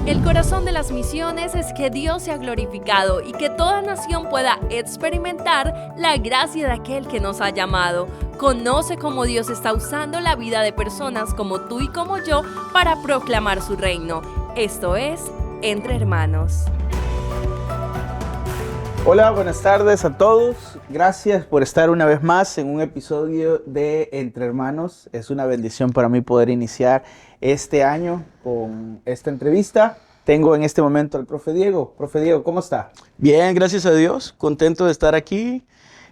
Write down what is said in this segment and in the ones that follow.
El corazón de las misiones es que Dios sea glorificado y que toda nación pueda experimentar la gracia de aquel que nos ha llamado. Conoce cómo Dios está usando la vida de personas como tú y como yo para proclamar su reino. Esto es Entre Hermanos. Hola, buenas tardes a todos. Gracias por estar una vez más en un episodio de Entre Hermanos. Es una bendición para mí poder iniciar este año con esta entrevista. Tengo en este momento al profe Diego. Profe Diego, ¿cómo está? Bien, gracias a Dios. Contento de estar aquí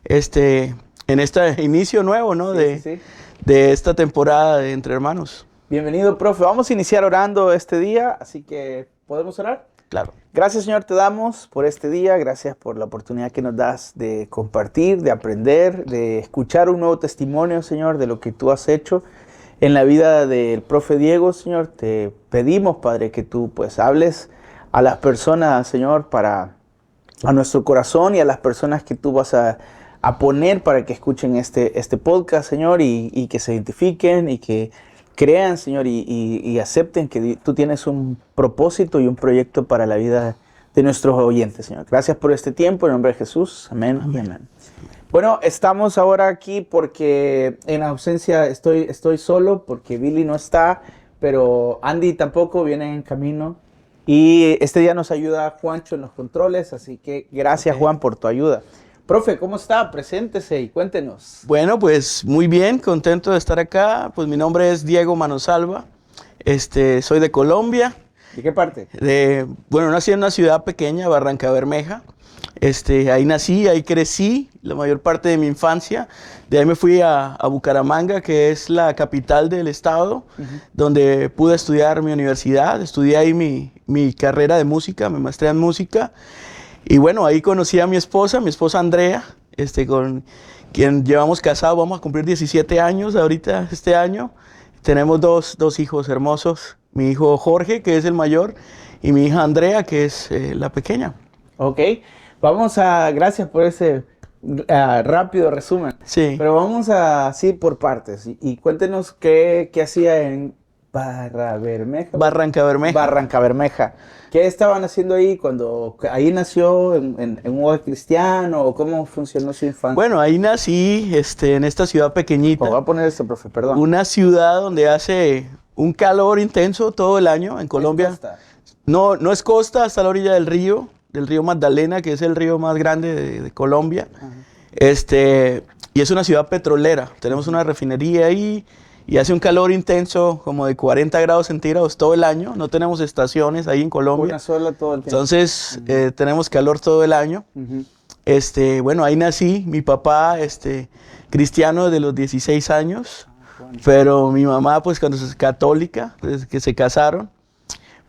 en este inicio nuevo, ¿no? Sí. De esta temporada de Entre Hermanos. Bienvenido, profe. Vamos a iniciar orando este día, así que ¿podemos orar? Claro. Gracias, Señor, te damos por este día. Gracias por la oportunidad que nos das de compartir, de aprender, de escuchar un nuevo testimonio, Señor, de lo que tú has hecho en la vida del profe Diego, Señor. Te pedimos, Padre, que tú pues hables a las personas, Señor, a nuestro corazón y a las personas que tú vas a poner para que escuchen este podcast, Señor, y que se identifiquen y que crean, Señor, y acepten que tú tienes un propósito y un proyecto para la vida de nuestros oyentes, Señor. Gracias por este tiempo, en nombre de Jesús. Amén. Amén. Bueno, estamos ahora aquí porque en ausencia estoy solo, porque Billy no está, pero Andy tampoco viene en camino. Y este día nos ayuda Juancho en los controles, así que gracias, Juan, por tu ayuda. Profe, ¿cómo está? Preséntese y cuéntenos. Bueno, pues muy bien, contento de estar acá. Pues mi nombre es Diego Manosalva. Soy de Colombia. ¿De qué parte? Nací en una ciudad pequeña, Barrancabermeja. Ahí nací, ahí crecí la mayor parte de mi infancia. De ahí me fui a Bucaramanga, que es la capital del estado, donde pude estudiar mi universidad. Estudié ahí mi carrera de música, mi maestría en música. Y bueno, ahí conocí a mi esposa Andrea, con quien llevamos casados. Vamos a cumplir 17 años ahorita este año. Tenemos dos hijos hermosos. Mi hijo Jorge, que es el mayor, y mi hija Andrea, que es la pequeña. Ok. Gracias por ese rápido resumen. Sí. Pero vamos así por partes. Y cuéntenos qué hacía en Barrancabermeja. ¿Qué estaban haciendo ahí cuando ahí nació en un hogar cristiano? ¿O cómo funcionó su infancia? Bueno, ahí nací en esta ciudad pequeñita. Voy a poner esto, profe, perdón. Una ciudad donde hace un calor intenso todo el año en Colombia. ¿Es costa? No es costa, está a la orilla del río Magdalena, que es el río más grande de Colombia. Y es una ciudad petrolera. Tenemos una refinería ahí y hace un calor intenso, como de 40 grados centígrados todo el año. No tenemos estaciones ahí en Colombia. Una sola todo el tiempo. Entonces, tenemos calor todo el año. Ahí nací. Mi papá, cristiano desde los 16 años. Pero mi mamá, pues, cuando es católica, pues, que se casaron.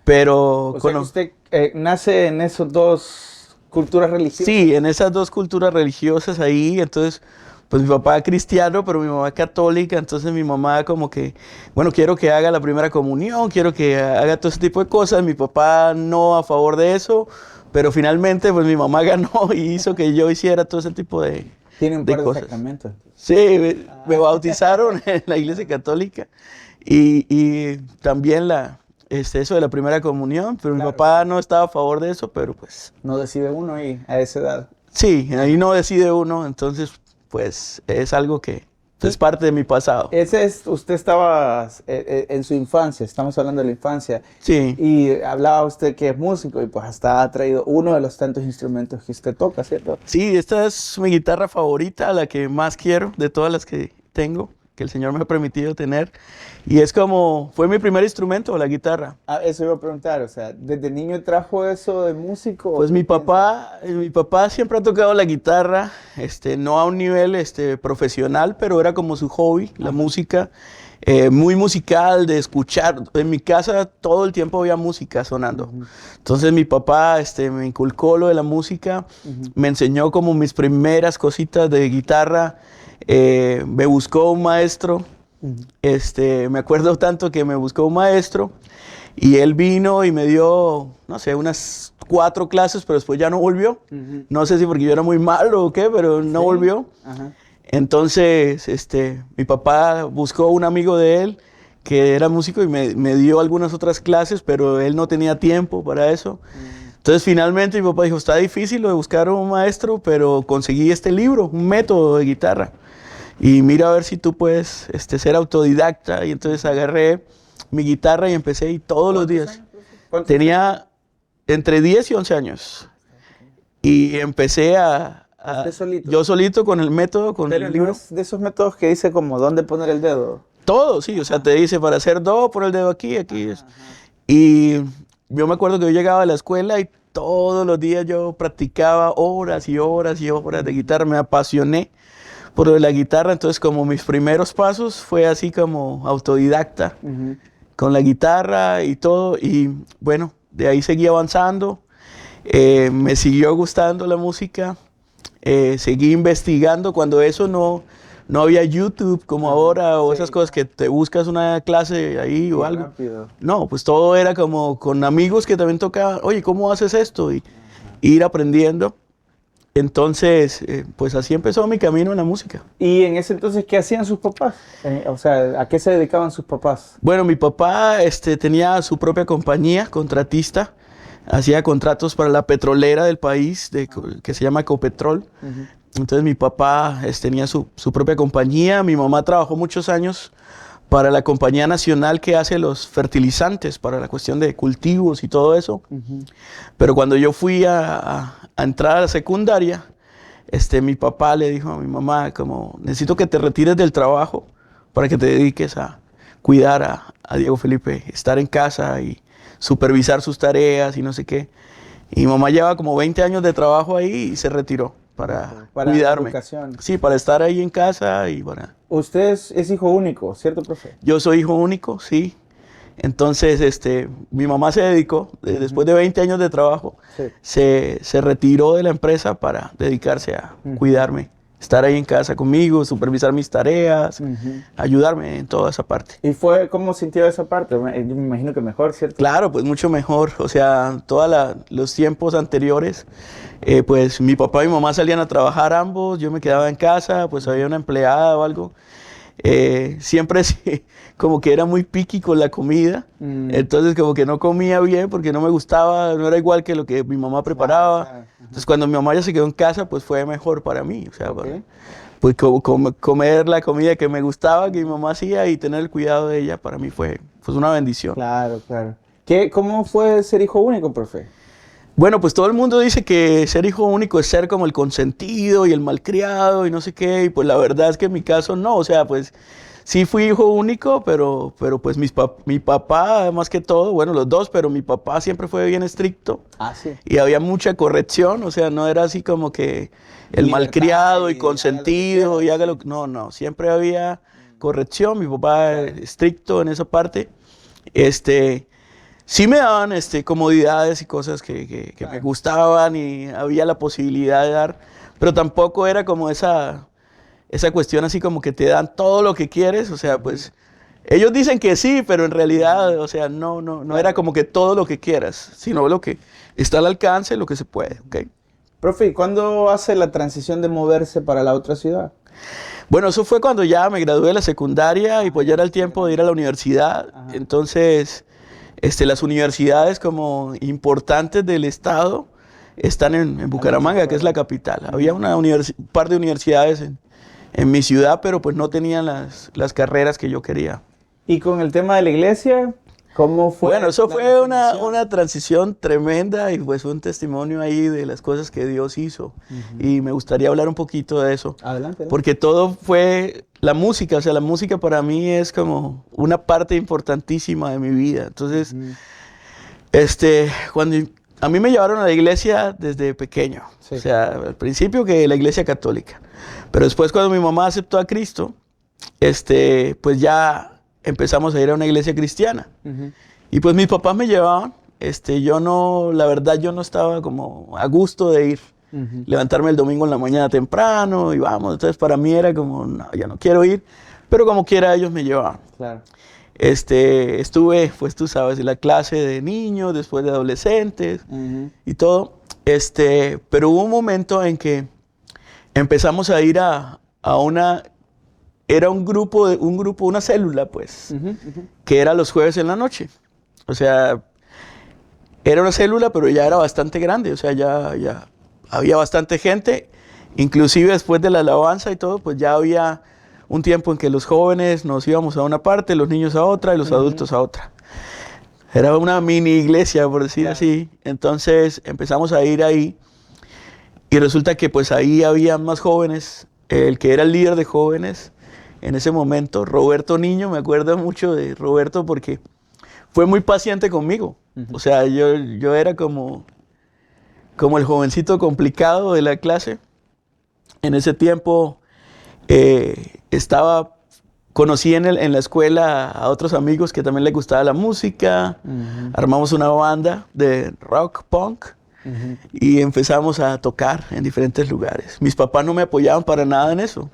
Pero o sea, que usted nace en esas dos culturas religiosas. Sí, en esas dos culturas religiosas ahí. Entonces, pues mi papá cristiano, pero mi mamá católica. Entonces mi mamá como que, bueno, quiero que haga la primera comunión, quiero que haga todo ese tipo de cosas. Mi papá no a favor de eso, pero finalmente pues mi mamá ganó y hizo que yo hiciera todo ese tipo de Tiene un par de cosas. Sacramentos. Sí, me bautizaron en la iglesia católica y también eso de la primera comunión, pero Claro. Mi papá no estaba a favor de eso, pero pues... No decide uno ahí a esa edad. Sí, ahí no decide uno, entonces pues es algo que es parte de mi pasado. Usted estaba en su infancia, estamos hablando de la infancia. Sí. Y hablaba usted que es músico y pues hasta ha traído uno de los tantos instrumentos que usted toca, ¿cierto? Sí, esta es mi guitarra favorita, la que más quiero de todas las que tengo, que el Señor me ha permitido tener. Y fue mi primer instrumento, la guitarra. Eso iba a preguntar, o sea, ¿desde niño trajo eso de músico? Pues mi papá siempre ha tocado la guitarra, no a un nivel profesional, pero era como su hobby, la música. Muy musical, de escuchar. En mi casa todo el tiempo había música sonando. Entonces mi papá me inculcó lo de la música, me enseñó como mis primeras cositas de guitarra, me buscó un maestro. Me acuerdo tanto que me buscó un maestro y él vino y me dio, no sé, unas 4 clases, pero después ya no volvió. No sé si porque yo era muy malo o qué, pero no volvió. Entonces, mi papá buscó un amigo de él que era músico y me dio algunas otras clases, pero él no tenía tiempo para eso. Entonces finalmente mi papá dijo, está difícil lo de buscar un maestro, pero conseguí este libro, un método de guitarra. Y mira a ver si tú puedes ser autodidacta. Y entonces agarré mi guitarra y empecé y todos los días. Tenía entre 10 y 11 años. Y empecé yo solito con el método, con Pero el libro. no es de esos métodos que dice como dónde poner el dedo. Todo, sí, o sea, te dice para hacer do, pon el dedo aquí, aquí. Y yo me acuerdo que yo llegaba a la escuela y todos los días yo practicaba horas y horas y horas de guitarra. Me apasioné por lo de la guitarra, entonces como mis primeros pasos fue así como autodidacta, con la guitarra y todo. Y bueno, de ahí seguí avanzando, me siguió gustando la música, seguí investigando cuando eso no había YouTube como ahora o esas cosas que te buscas una clase ahí o algo. Rápido. No, pues todo era como con amigos que también tocaban, oye, ¿cómo haces esto? Y ir aprendiendo. Entonces, pues así empezó mi camino en la música. ¿Y en ese entonces qué hacían sus papás? O sea, ¿a qué se dedicaban sus papás? Bueno, mi papá tenía su propia compañía, contratista, hacía contratos para la petrolera del país, que se llama Ecopetrol. Entonces mi papá tenía su propia compañía, mi mamá trabajó muchos años para la compañía nacional que hace los fertilizantes para la cuestión de cultivos y todo eso. Pero cuando yo fui a entrar a la secundaria, mi papá le dijo a mi mamá como, necesito que te retires del trabajo para que te dediques a cuidar a Diego Felipe, estar en casa y supervisar sus tareas y no sé qué. Y mi mamá lleva como 20 años de trabajo ahí y se retiró para cuidarme. Educación. Sí, para estar ahí en casa y para... Usted es hijo único, ¿cierto, profe? Yo soy hijo único, sí. Entonces, mi mamá se dedicó, después de 20 años de trabajo, se retiró de la empresa para dedicarse a cuidarme, estar ahí en casa conmigo, supervisar mis tareas, ayudarme en toda esa parte. ¿Y cómo sintió esa parte? Yo me imagino que mejor, ¿cierto? Claro, pues mucho mejor. O sea, todos los tiempos anteriores, pues mi papá y mi mamá salían a trabajar ambos, yo me quedaba en casa, pues había una empleada o algo. Siempre sí, como que era muy picky con la comida, entonces como que no comía bien porque no me gustaba, no era igual que lo que mi mamá preparaba. Entonces cuando mi mamá ya se quedó en casa, pues fue mejor para mí, o sea, pues comer la comida que me gustaba, que mi mamá hacía y tener el cuidado de ella, para mí fue una bendición. Claro, claro. ¿Cómo fue ser hijo único, profe? Bueno, pues todo el mundo dice que ser hijo único es ser como el consentido y el malcriado y no sé qué, y pues la verdad es que en mi caso no, o sea, pues sí fui hijo único, pero pues mi papá, más que todo, bueno, los dos, pero mi papá siempre fue bien estricto. Ah, sí. Y había mucha corrección, o sea, no era así como que el malcriado y consentido y haga lo que... No, siempre había corrección, mi papá estricto en esa parte. Sí me daban comodidades y cosas que me gustaban y había la posibilidad de dar, pero tampoco era como esa cuestión así como que te dan todo lo que quieres, o sea, pues ellos dicen que sí, pero en realidad, o sea, no era como que todo lo que quieras, sino lo que está al alcance, lo que se puede, ¿ok? Profe, ¿y cuándo hace la transición de moverse para la otra ciudad? Bueno, eso fue cuando ya me gradué de la secundaria y pues ya era el tiempo de ir a la universidad, entonces... las universidades como importantes del estado están en Bucaramanga, que es la capital. Había un par de universidades en mi ciudad, pero pues no tenían las carreras que yo quería. ¿Y con el tema de la iglesia? ¿Cómo fue? Bueno, eso fue una transición tremenda y pues un testimonio ahí de las cosas que Dios hizo. Y me gustaría hablar un poquito de eso. Adelante. Porque todo fue la música, o sea, la música para mí es como una parte importantísima de mi vida. Entonces, cuando a mí me llevaron a la iglesia desde pequeño, o sea, al principio que la iglesia católica, pero después cuando mi mamá aceptó a Cristo, pues ya empezamos a ir a una iglesia cristiana. Y pues mis papás me llevaban, la verdad yo no estaba como a gusto de ir. Levantarme el domingo en la mañana temprano y vamos, entonces para mí era como, no, ya no quiero ir, pero como quiera ellos me llevaban. Claro. Estuve, pues tú sabes, en la clase de niños, después de adolescentes y todo, pero hubo un momento en que empezamos a ir a una era un grupo, una célula, pues, que era los jueves en la noche. O sea, era una célula, pero ya era bastante grande, o sea, ya había bastante gente. Inclusive después de la alabanza y todo, pues ya había un tiempo en que los jóvenes nos íbamos a una parte, los niños a otra y los adultos a otra. Era una mini iglesia, por decir así. Entonces empezamos a ir ahí y resulta que pues ahí había más jóvenes. El que era el líder de jóvenes en ese momento, Roberto Niño, me acuerdo mucho de Roberto porque fue muy paciente conmigo. O sea, yo era como el jovencito complicado de la clase. En ese tiempo conocí en la escuela a otros amigos que también les gustaba la música. Armamos una banda de rock, punk, y empezamos a tocar en diferentes lugares. Mis papás no me apoyaban para nada en eso,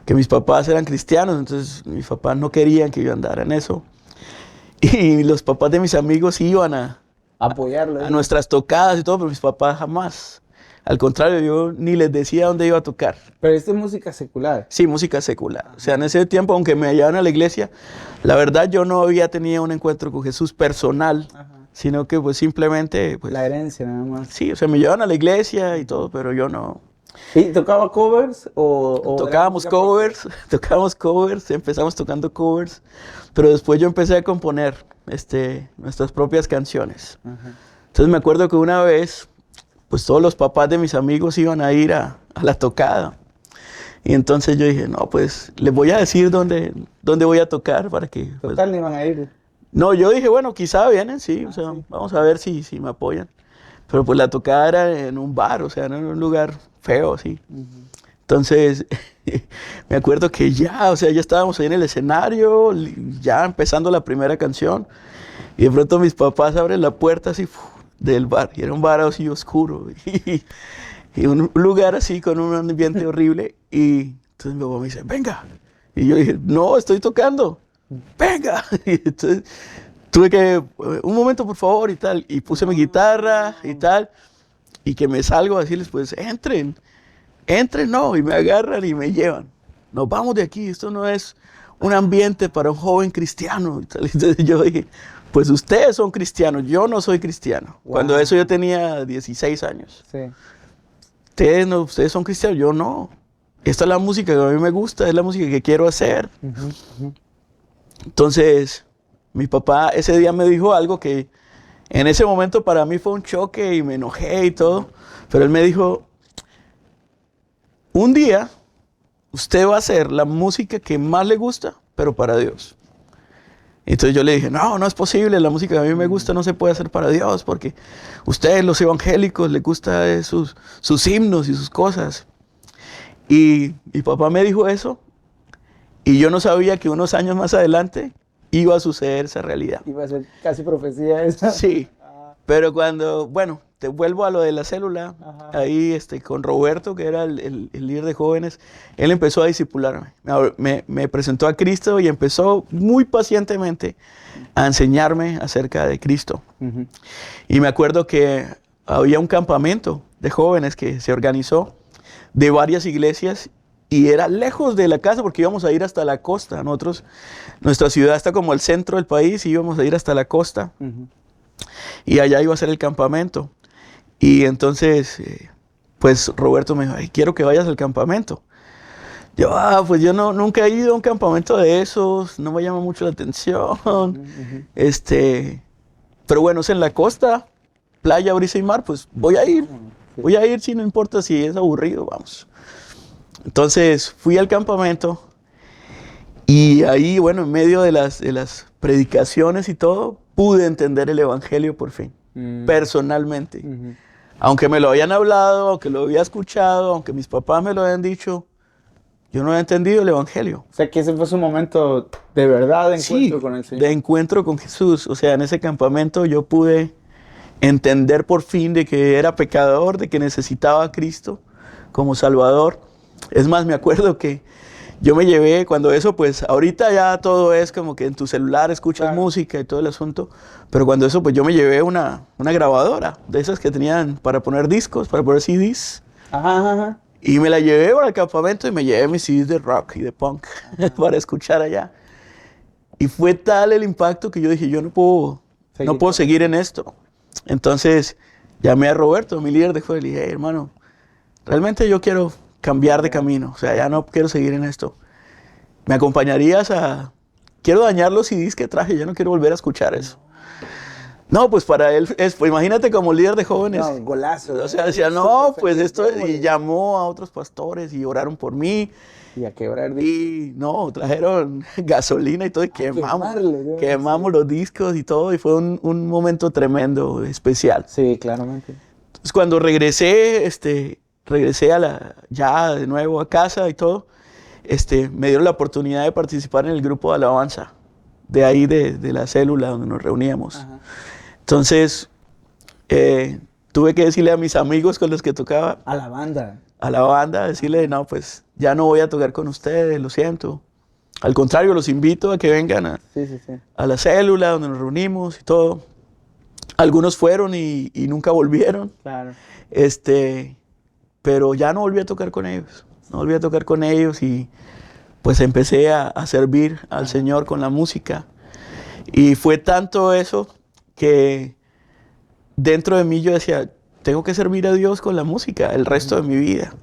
que mis papás eran cristianos, entonces mis papás no querían que yo andara en eso. Y los papás de mis amigos iban a apoyarlo, a nuestras tocadas y todo, pero mis papás jamás. Al contrario, yo ni les decía dónde iba a tocar. Pero esto es música secular. Sí, música secular. O sea, en ese tiempo, aunque me llevaban a la iglesia, la verdad yo no había tenido un encuentro con Jesús personal, sino que pues simplemente... Pues, la herencia nada más. Sí, o sea, me llevaban a la iglesia y todo, pero yo no... ¿Y tocaba covers o tocábamos covers, empezamos tocando covers, pero después yo empecé a componer nuestras propias canciones. Entonces me acuerdo que una vez, pues todos los papás de mis amigos iban a ir a la tocada. Y entonces yo dije, no, pues les voy a decir dónde voy a tocar para que... Pues, total, ni van a ir. No, yo dije, bueno, quizá vienen, sí, o sea, vamos a ver si me apoyan. Pero pues la tocada era en un bar, o sea, en un lugar feo, sí. Entonces, me acuerdo que ya estábamos ahí en el escenario, ya empezando la primera canción. Y de pronto mis papás abren la puerta así del bar, y era un bar así oscuro. Y un lugar así con un ambiente horrible. Y entonces mi papá me dice, venga. Y yo dije, no, estoy tocando. Venga. Y entonces tuve que, un momento por favor y tal. Y puse mi guitarra y tal. Y que me salgo a decirles, pues entren, no. Y me agarran y me llevan. Nos vamos de aquí, esto no es un ambiente para un joven cristiano. Y tal. Entonces yo dije, pues ustedes son cristianos, yo no soy cristiano. Wow. Cuando eso yo tenía 16 años. Sí. Ustedes son cristianos, yo no. Esta es la música que a mí me gusta, es la música que quiero hacer. Entonces, mi papá ese día me dijo algo que en ese momento para mí fue un choque y me enojé y todo. Pero él me dijo, un día usted va a hacer la música que más le gusta, pero para Dios. Entonces yo le dije, no es posible, la música que a mí me gusta no se puede hacer para Dios, porque ustedes los evangélicos les gusta sus himnos y sus cosas. Y mi papá me dijo eso, y yo no sabía que unos años más adelante iba a suceder esa realidad. Iba a ser casi profecía esa. Sí, pero cuando, te vuelvo a lo de la célula, ahí con Roberto, que era el líder de jóvenes, él empezó a discipularme, me presentó a Cristo y empezó muy pacientemente a enseñarme acerca de Cristo. Y me acuerdo que había un campamento de jóvenes que se organizó de varias iglesias y era lejos de la casa porque íbamos a ir hasta la costa. Nuestra ciudad está como al centro del país y íbamos a ir hasta la costa. Y allá iba a ser el campamento. Y entonces, pues Roberto me dijo, ay, quiero que vayas al campamento. Yo, pues yo nunca he ido a un campamento de esos, no me llama mucho la atención. Pero bueno, es en la costa, playa, brisa y mar, pues voy a ir. Voy a ir, si no importa si es aburrido, vamos. Entonces fui al campamento y ahí, en medio de las predicaciones y todo, pude entender el evangelio por fin, personalmente. Aunque me lo habían hablado, aunque lo había escuchado, aunque mis papás me lo habían dicho, yo no había entendido el evangelio. O sea, que ese fue su momento de verdad de encuentro con el Señor. De encuentro con Jesús. O sea, en ese campamento yo pude entender por fin de que era pecador, de que necesitaba a Cristo como Salvador. Es más, me acuerdo que yo me llevé, cuando eso, pues ahorita ya todo es como que en tu celular escuchas música y todo el asunto, pero cuando eso, pues yo me llevé una grabadora, de esas que tenían para poner discos, para poner CDs. Y me la llevé para el campamento y me llevé mis CDs de rock y de punk para escuchar allá. Y fue tal el impacto que yo dije, yo no puedo seguir en esto. Entonces llamé a Roberto, mi líder de juego, y le dije, hey, hermano, realmente yo quiero cambiar de camino. O sea, ya no quiero seguir en esto. ¿Me acompañarías a...? Quiero dañar los CDs que traje, ya no quiero volver a escuchar eso. No, pues para él, pues imagínate como líder de jóvenes. No, golazo. O sea, decía, no, pues esto, y llamó a otros pastores y oraron por mí. Y a quebrar. Y no, trajeron gasolina y todo, y quemamos los discos y todo, y fue un momento tremendo, especial. Sí, claramente. Entonces cuando regresé ya de nuevo a casa y todo, me dieron la oportunidad de participar en el grupo de alabanza, de ahí de la célula donde nos reuníamos. Ajá. Entonces, tuve que decirle a mis amigos con los que tocaba. A la banda, decirle, no, pues ya no voy a tocar con ustedes, lo siento. Al contrario, los invito a que vengan a la célula donde nos reunimos y todo. Algunos fueron y nunca volvieron. Claro. Pero ya no volví a tocar con ellos. No volví a tocar con ellos y pues empecé a servir al Señor con la música. Y fue tanto eso que dentro de mí yo decía, tengo que servir a Dios con la música el resto de mi vida.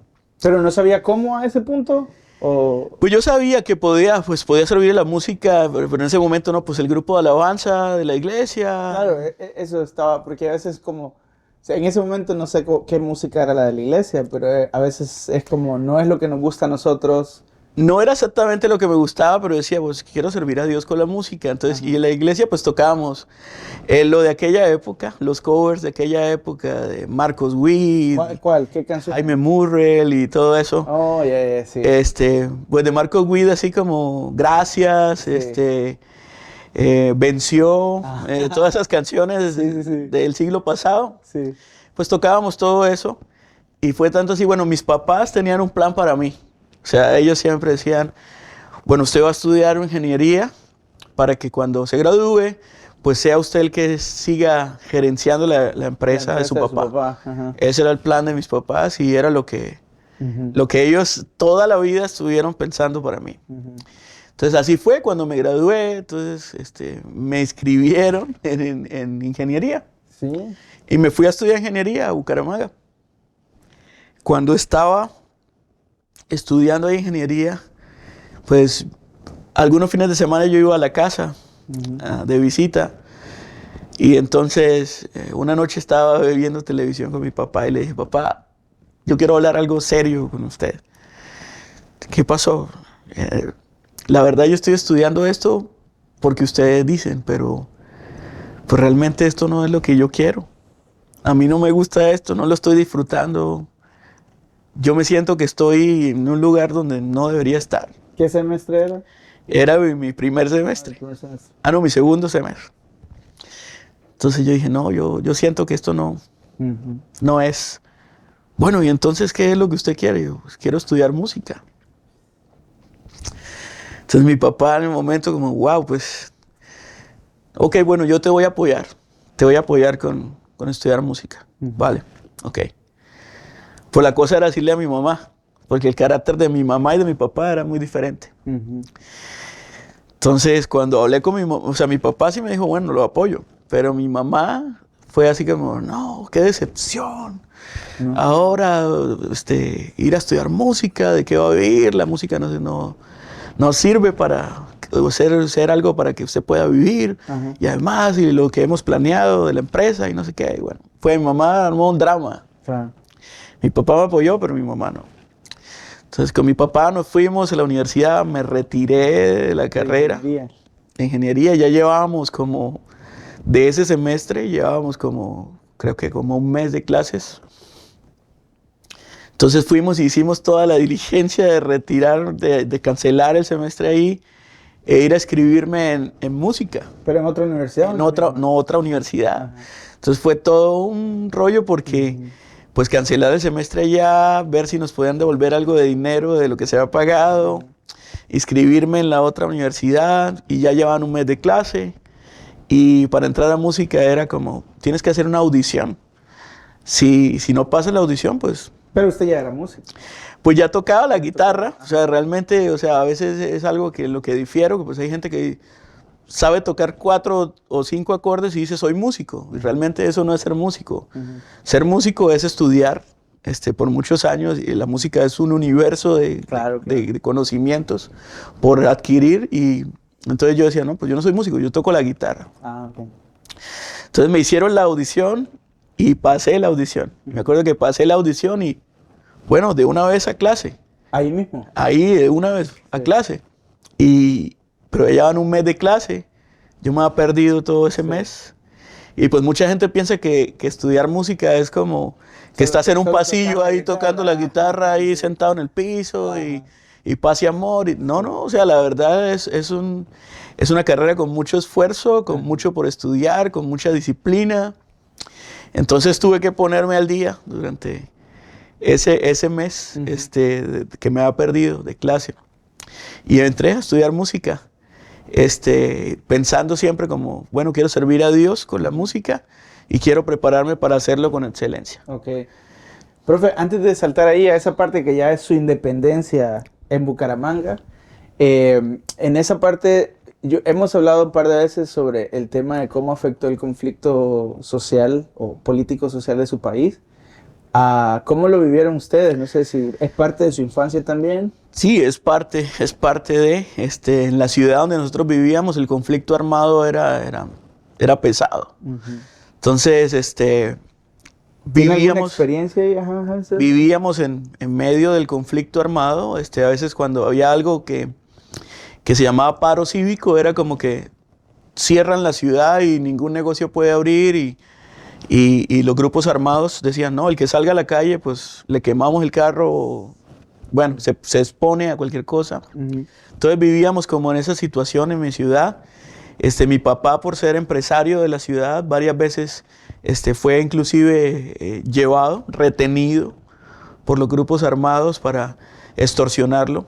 ¿Pero no sabía cómo a ese punto? ¿O? Pues yo sabía que podía servir la música, pero en ese momento no, pues el grupo de alabanza de la iglesia. Claro, eso estaba, porque a veces como, o sea, en ese momento no sé qué música era la de la iglesia, pero a veces es como, no es lo que nos gusta a nosotros. No era exactamente lo que me gustaba, pero decía, pues quiero servir a Dios con la música. Entonces, y en la iglesia pues tocábamos lo de aquella época, los covers de aquella época, de Marcos Witt. ¿Cuál? ¿Qué canción? Jaime Murrell y todo eso. Oh, sí. Pues de Marcos Witt así como Gracias, sí. Venció, todas esas canciones del siglo pasado. Sí. Pues tocábamos todo eso. Y fue tanto así, bueno, mis papás tenían un plan para mí. O sea, ellos siempre decían, bueno, usted va a estudiar ingeniería para que cuando se gradúe, pues sea usted el que siga gerenciando la empresa de su papá. Ese era el plan de mis papás y era lo que ellos toda la vida estuvieron pensando para mí. Entonces así fue cuando me gradué, entonces me inscribieron en ingeniería. Sí. Y me fui a estudiar ingeniería a Bucaramanga. Cuando estaba estudiando ahí ingeniería, pues algunos fines de semana yo iba a la casa de visita y entonces una noche estaba viendo televisión con mi papá y le dije, papá, yo quiero hablar algo serio con usted. ¿Qué pasó? La verdad yo estoy estudiando esto porque ustedes dicen, pero pues realmente esto no es lo que yo quiero. A mí no me gusta esto, no lo estoy disfrutando. Yo me siento que estoy en un lugar donde no debería estar. ¿Qué semestre era? Era mi primer semestre. No, mi segundo semestre. Entonces yo dije, no, yo siento que esto no es. Bueno, ¿y entonces qué es lo que usted quiere? Yo, pues, quiero estudiar música. Entonces mi papá en el momento como, wow, pues, ok, bueno, yo te voy a apoyar. Te voy a apoyar con estudiar música. Vale, ok. Pues la cosa era decirle a mi mamá, porque el carácter de mi mamá y de mi papá era muy diferente. Entonces, cuando hablé con mi mamá, o sea, mi papá sí me dijo, bueno, lo apoyo, pero mi mamá fue así como, no, qué decepción. No. Ahora, ir a estudiar música, ¿de qué va a vivir? La música no sirve para ser algo para que usted pueda vivir. Y además, y lo que hemos planeado de la empresa y no sé qué. Y bueno, fue mi mamá, armó un drama. Claro. Mi papá me apoyó, pero mi mamá no. Entonces, con mi papá nos fuimos a la universidad, me retiré de la carrera de ingeniería. Ya llevábamos de ese semestre, creo que como un mes de clases. Entonces fuimos y hicimos toda la diligencia de retirar, de cancelar el semestre ahí e ir a escribirme en música. ¿Pero en otra universidad? Otra universidad. Entonces fue todo un rollo porque... pues cancelar el semestre ya, ver si nos podían devolver algo de dinero de lo que se había pagado, inscribirme en la otra universidad y ya llevaban un mes de clase y para entrar a música era como, tienes que hacer una audición. Si no pasas la audición, pues Pero usted ya era músico. Pues ya tocaba la guitarra, o sea, realmente, o sea, a veces es algo que lo que difiero, que pues hay gente que sabe tocar 4 o 5 acordes y dice soy músico, y realmente eso no es ser músico. Ser músico es estudiar por muchos años, y la música es un universo Claro. de conocimientos por adquirir, y entonces yo decía, no, pues yo no soy músico, yo toco la guitarra. Ok. Entonces me hicieron la audición y pasé la audición. Me acuerdo que pasé la audición y, bueno, de una vez a clase. Ahí mismo. Ahí, de una vez a clase. Pero ya llevan un mes de clase. Yo me había perdido todo ese mes. Y pues mucha gente piensa que estudiar música es como que estás en un pasillo ahí tocando la guitarra, ahí sentado en el piso y paz y amor. No, o sea, la verdad es una carrera con mucho esfuerzo, con mucho por estudiar, con mucha disciplina. Entonces tuve que ponerme al día durante ese mes que me había perdido de clase. Y entré a estudiar música, pensando siempre como, bueno, quiero servir a Dios con la música y quiero prepararme para hacerlo con excelencia. Ok. Profe, antes de saltar ahí a esa parte que ya es su independencia en Bucaramanga, en esa parte hemos hablado un par de veces sobre el tema de cómo afectó el conflicto social o político-social de su país. ¿Cómo lo vivieron ustedes? No sé si es parte de su infancia también. Sí, es parte de, en la ciudad donde nosotros vivíamos, el conflicto armado era pesado. Entonces, ¿Tiene alguna experiencia ahí? Vivíamos en medio del conflicto armado. A veces cuando había algo que se llamaba paro cívico, era como que cierran la ciudad y ningún negocio puede abrir, y los grupos armados decían, no, el que salga a la calle, pues le quemamos el carro, bueno, se expone a cualquier cosa. Entonces vivíamos como en esa situación en mi ciudad. Mi papá, por ser empresario de la ciudad, varias veces fue inclusive llevado, retenido por los grupos armados para extorsionarlo.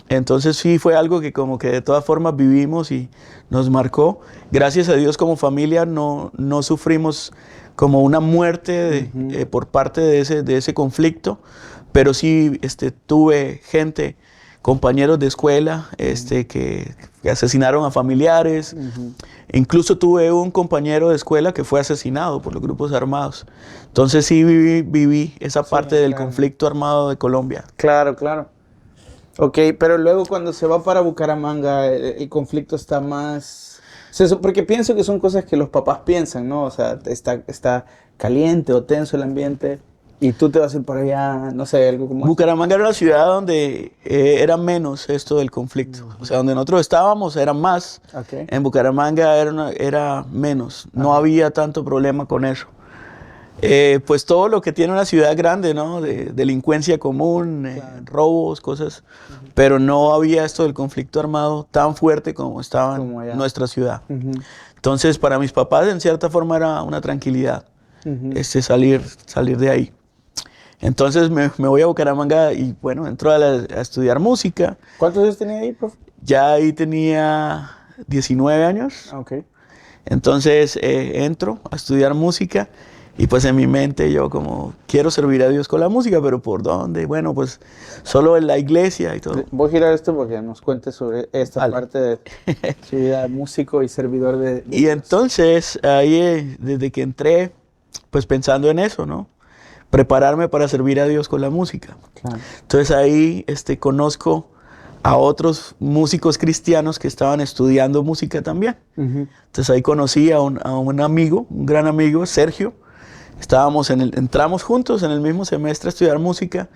Entonces sí fue algo que como que de todas formas vivimos y nos marcó. Gracias a Dios como familia no sufrimos como una muerte por parte de ese conflicto, pero sí tuve gente, compañeros de escuela que asesinaron a familiares. Incluso tuve un compañero de escuela que fue asesinado por los grupos armados. Entonces sí viví esa parte del conflicto armado de Colombia. Claro. Ok, pero luego cuando se va para Bucaramanga, el conflicto está más... Porque pienso que son cosas que los papás piensan, ¿no? O sea, está caliente o tenso el ambiente y tú te vas a ir para allá, no sé, algo como... Bucaramanga era una ciudad donde era menos esto del conflicto. O sea, donde nosotros estábamos era más. Okay. En Bucaramanga era menos. No había tanto problema con eso. Pues todo lo que tiene una ciudad grande, ¿no? De delincuencia común, robos, cosas. Pero no había esto del conflicto armado tan fuerte como estaba en nuestra ciudad. Entonces, para mis papás, en cierta forma, era una tranquilidad salir de ahí. Entonces me voy a Bucaramanga y bueno, entro a estudiar música. ¿Cuántos años tenía ahí, profe? Ya ahí tenía 19 años. Okay. Entonces entro a estudiar música y pues en mi mente yo como quiero servir a Dios con la música, pero ¿por dónde? Bueno, pues solo en la iglesia y todo. Voy a girar esto porque nos cuentes sobre esta parte de su vida de músico y servidor de Y Dios. Entonces ahí desde que entré, pues pensando en eso, ¿no? Prepararme para servir a Dios con la música. Claro. Entonces ahí conozco a otros músicos cristianos que estaban estudiando música también. Entonces ahí conocí a un amigo, un gran amigo, Sergio. Entramos juntos en el mismo semestre a estudiar música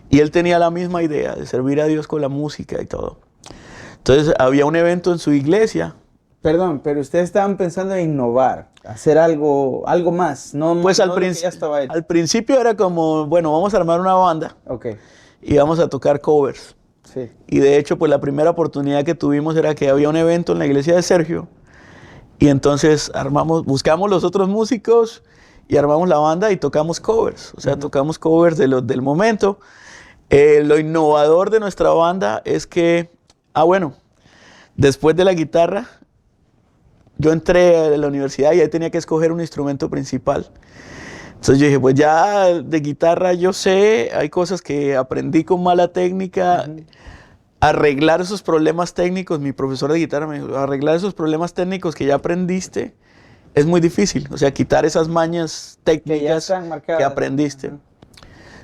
y él tenía la misma idea de servir a Dios con la música y todo. Entonces había un evento en su iglesia. Perdón, pero ustedes estaban pensando en innovar, hacer algo más, no, pues no ya estaba hecho. Al principio era como, bueno, vamos a armar una banda y vamos a tocar covers. Sí. Y de hecho, pues la primera oportunidad que tuvimos era que había un evento en la iglesia de Sergio y entonces buscamos los otros músicos y armamos la banda y tocamos covers. O sea, tocamos covers del momento. Lo innovador de nuestra banda es que, después de la guitarra, yo entré a la universidad y ahí tenía que escoger un instrumento principal. Entonces yo dije, pues ya de guitarra yo sé, hay cosas que aprendí con mala técnica. Arreglar esos problemas técnicos, mi profesor de guitarra me dijo, arreglar esos problemas técnicos que ya aprendiste es muy difícil. O sea, quitar esas mañas técnicas que aprendiste.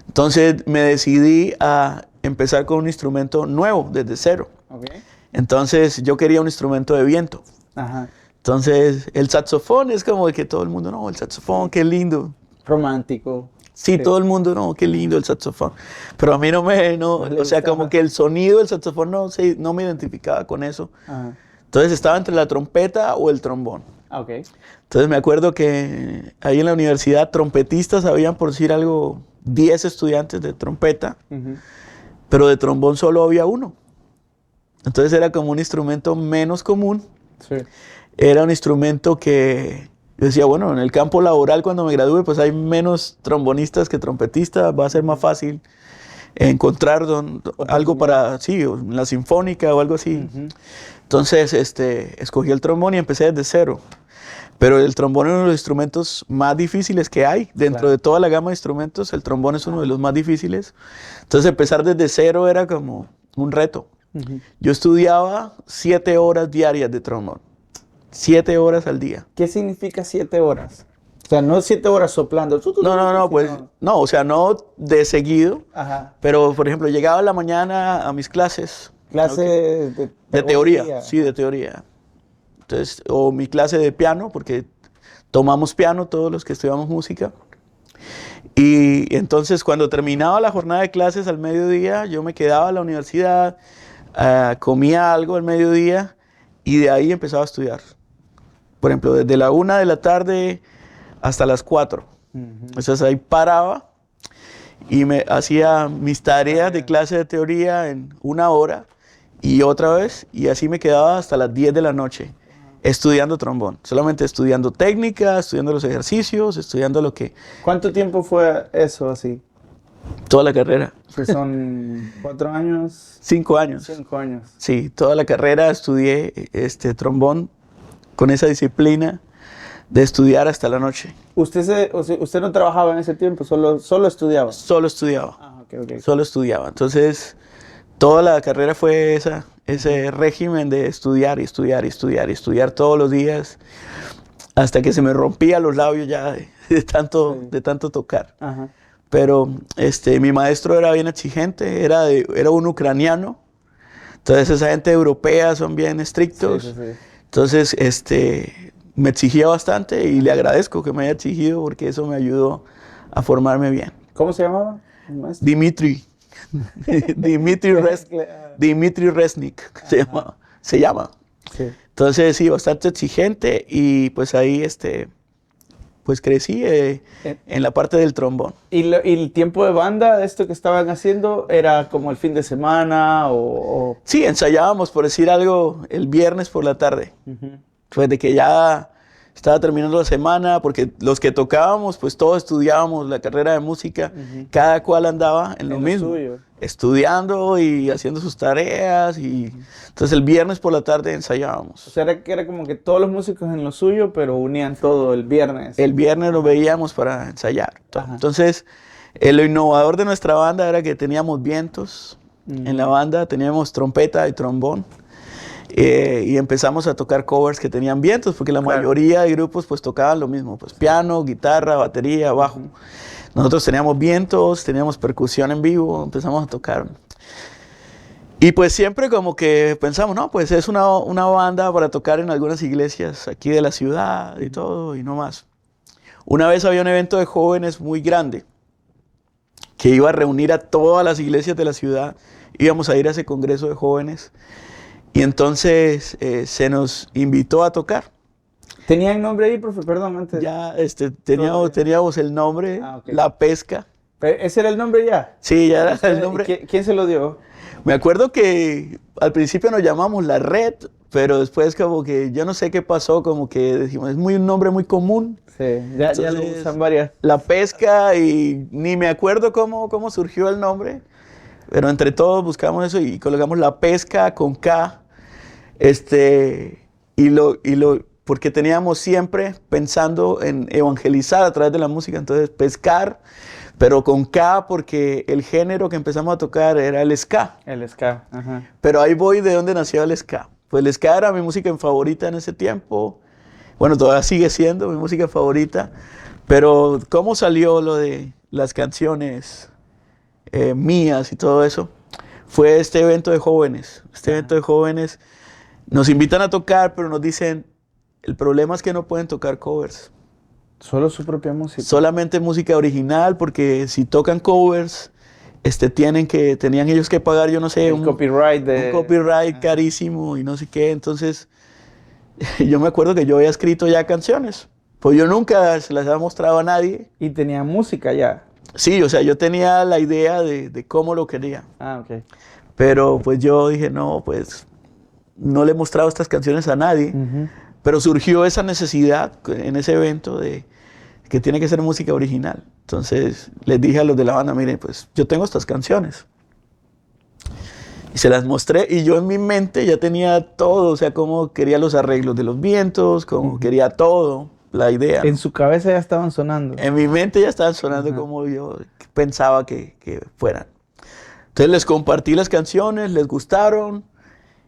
Entonces me decidí a empezar con un instrumento nuevo, desde cero. Okay. Entonces yo quería un instrumento de viento. Ajá. Entonces el saxofón es como que todo el mundo, no, el saxofón, qué lindo. Romántico. Sí, todo el mundo, no, qué lindo el saxofón. Pero a mí o sea, como que el sonido del saxofón no me identificaba con eso. Ajá. Entonces estaba entre la trompeta o el trombón. Okay. Entonces me acuerdo que ahí en la universidad trompetistas habían, por decir algo, 10 estudiantes de trompeta, pero de trombón solo había uno. Entonces era como un instrumento menos común. Sí. Era un instrumento que yo decía, bueno, en el campo laboral cuando me gradúe pues hay menos trombonistas que trompetistas, va a ser más fácil encontrar algo para, sí, la sinfónica o algo así. Entonces escogí el trombón y empecé desde cero. Pero el trombón es uno de los instrumentos más difíciles que hay. Dentro de toda la gama de instrumentos, el trombón es uno de los más difíciles. Entonces empezar desde cero era como un reto. Yo estudiaba 7 horas diarias de trombón. 7 horas al día. ¿Qué significa 7 horas? O sea, no 7 horas soplando. No, pues, no, o sea, no de seguido. Ajá. Pero, por ejemplo, llegaba en la mañana a mis clases. Clases de teoría, sí, de teoría. Entonces, o mi clase de piano, porque tomamos piano todos los que estudiamos música. Y entonces, cuando terminaba la jornada de clases al mediodía, yo me quedaba en la universidad, comía algo al mediodía y de ahí empezaba a estudiar. Por ejemplo, desde la 1 de la tarde hasta las 4. Entonces ahí paraba y me hacía mis tareas de clase de teoría en 1 hora y otra vez, y así me quedaba hasta las 10 de la noche estudiando trombón. Solamente estudiando técnica, estudiando los ejercicios, estudiando lo que... ¿Cuánto tiempo fue eso así? Toda la carrera. Que son 4 años. 5 años. 5 años. Sí, toda la carrera estudié trombón con esa disciplina de estudiar hasta la noche. ¿Usted no trabajaba en ese tiempo? ¿Solo estudiaba? Solo estudiaba. Okay. Solo estudiaba. Entonces, toda la carrera fue ese régimen de estudiar y estudiar y estudiar y estudiar todos los días hasta que se me rompía los labios ya de tanto tocar. Ajá. Pero mi maestro era bien exigente, era un ucraniano. Entonces esa gente europea son bien estrictos. Sí. Entonces me exigía bastante y le agradezco que me haya exigido porque eso me ayudó a formarme bien. ¿Cómo se llamaba el maestro? Dimitri. Dimitri Resnik se llama. Sí. Entonces sí, bastante exigente y pues ahí pues crecí en la parte del trombón. ¿Y el tiempo de banda, esto que estaban haciendo, era como el fin de semana o...? Sí, ensayábamos, por decir algo, el viernes por la tarde. Pues de que ya estaba terminando la semana, porque los que tocábamos, pues todos estudiábamos la carrera de música, cada cual andaba en lo mismo, suyo. Estudiando y haciendo sus tareas, y entonces el viernes por la tarde ensayábamos. O sea, era como que todos los músicos en lo suyo, pero unían todo el viernes. El viernes lo veíamos para ensayar. Entonces, lo innovador de nuestra banda era que teníamos vientos en la banda, teníamos trompeta y trombón. Y empezamos a tocar covers que tenían vientos, porque la mayoría de grupos pues tocaban lo mismo, pues piano, guitarra, batería, bajo. Nosotros teníamos vientos, teníamos percusión en vivo, empezamos a tocar. Y pues siempre como que pensamos, no, pues es una banda para tocar en algunas iglesias aquí de la ciudad y todo, y no más. Una vez había un evento de jóvenes muy grande, que iba a reunir a todas las iglesias de la ciudad. Íbamos a ir a ese congreso de jóvenes. Y entonces se nos invitó a tocar. ¿Tenían nombre ahí, profe? Perdón, antes. Ya teníamos el nombre, okay. La Pesca. ¿Ese era el nombre ya? Sí, ya era el nombre. ¿Quién se lo dio? Me acuerdo que al principio nos llamamos La Red, pero después como que yo no sé qué pasó, como que decimos, es un nombre muy común. Sí, ya lo usan varias. La Pesca, y ni me acuerdo cómo surgió el nombre, pero entre todos buscamos eso y colocamos La Pesca con K. Y porque teníamos siempre pensando en evangelizar a través de la música, entonces pescar, pero con K, porque el género que empezamos a tocar era el ska. El ska, ajá. Pero ahí voy de dónde nació el ska. Pues el ska era mi música favorita en ese tiempo. Bueno, todavía sigue siendo mi música favorita. Pero ¿cómo salió lo de las canciones mías y todo eso? Fue este evento de jóvenes. Este evento de jóvenes nos invitan a tocar, pero nos dicen, el problema es que no pueden tocar covers. Solo su propia música. Solamente música original, porque si tocan covers, tenían ellos que pagar, yo no sé, un copyright carísimo y no sé qué. Entonces, yo me acuerdo que yo había escrito ya canciones, pues yo nunca se las había mostrado a nadie. ¿Y tenía música ya? Sí, o sea, yo tenía la idea de cómo lo quería. Ah, ok. Pero pues yo dije, no, pues no le he mostrado estas canciones a nadie. Pero surgió esa necesidad en ese evento de que tiene que ser música original. Entonces les dije a los de la banda, miren, pues yo tengo estas canciones. Y se las mostré y yo en mi mente ya tenía todo, o sea, cómo quería los arreglos de los vientos, cómo quería todo, la idea. En su cabeza ya estaban sonando. En mi mente ya estaban sonando como yo pensaba que fueran. Entonces les compartí las canciones, les gustaron.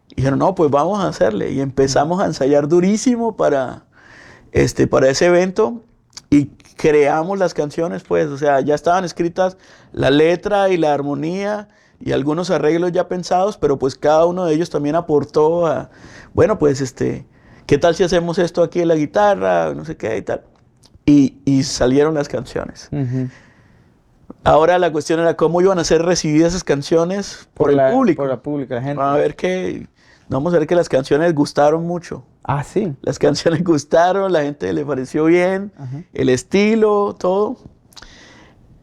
Y dijeron, no, pues vamos a hacerle. Y empezamos a ensayar durísimo para ese evento. Y creamos las canciones, pues, o sea, ya estaban escritas la letra y la armonía y algunos arreglos ya pensados, pero pues cada uno de ellos también aportó a, bueno, pues, ¿qué tal si hacemos esto aquí en la guitarra? No sé qué y tal. Y salieron las canciones. Ahora la cuestión era cómo iban a ser recibidas esas canciones por el público. Por la pública, la gente. Vamos a ver que las canciones gustaron mucho. Ah, sí. Las canciones gustaron, la gente le pareció bien, el estilo, todo.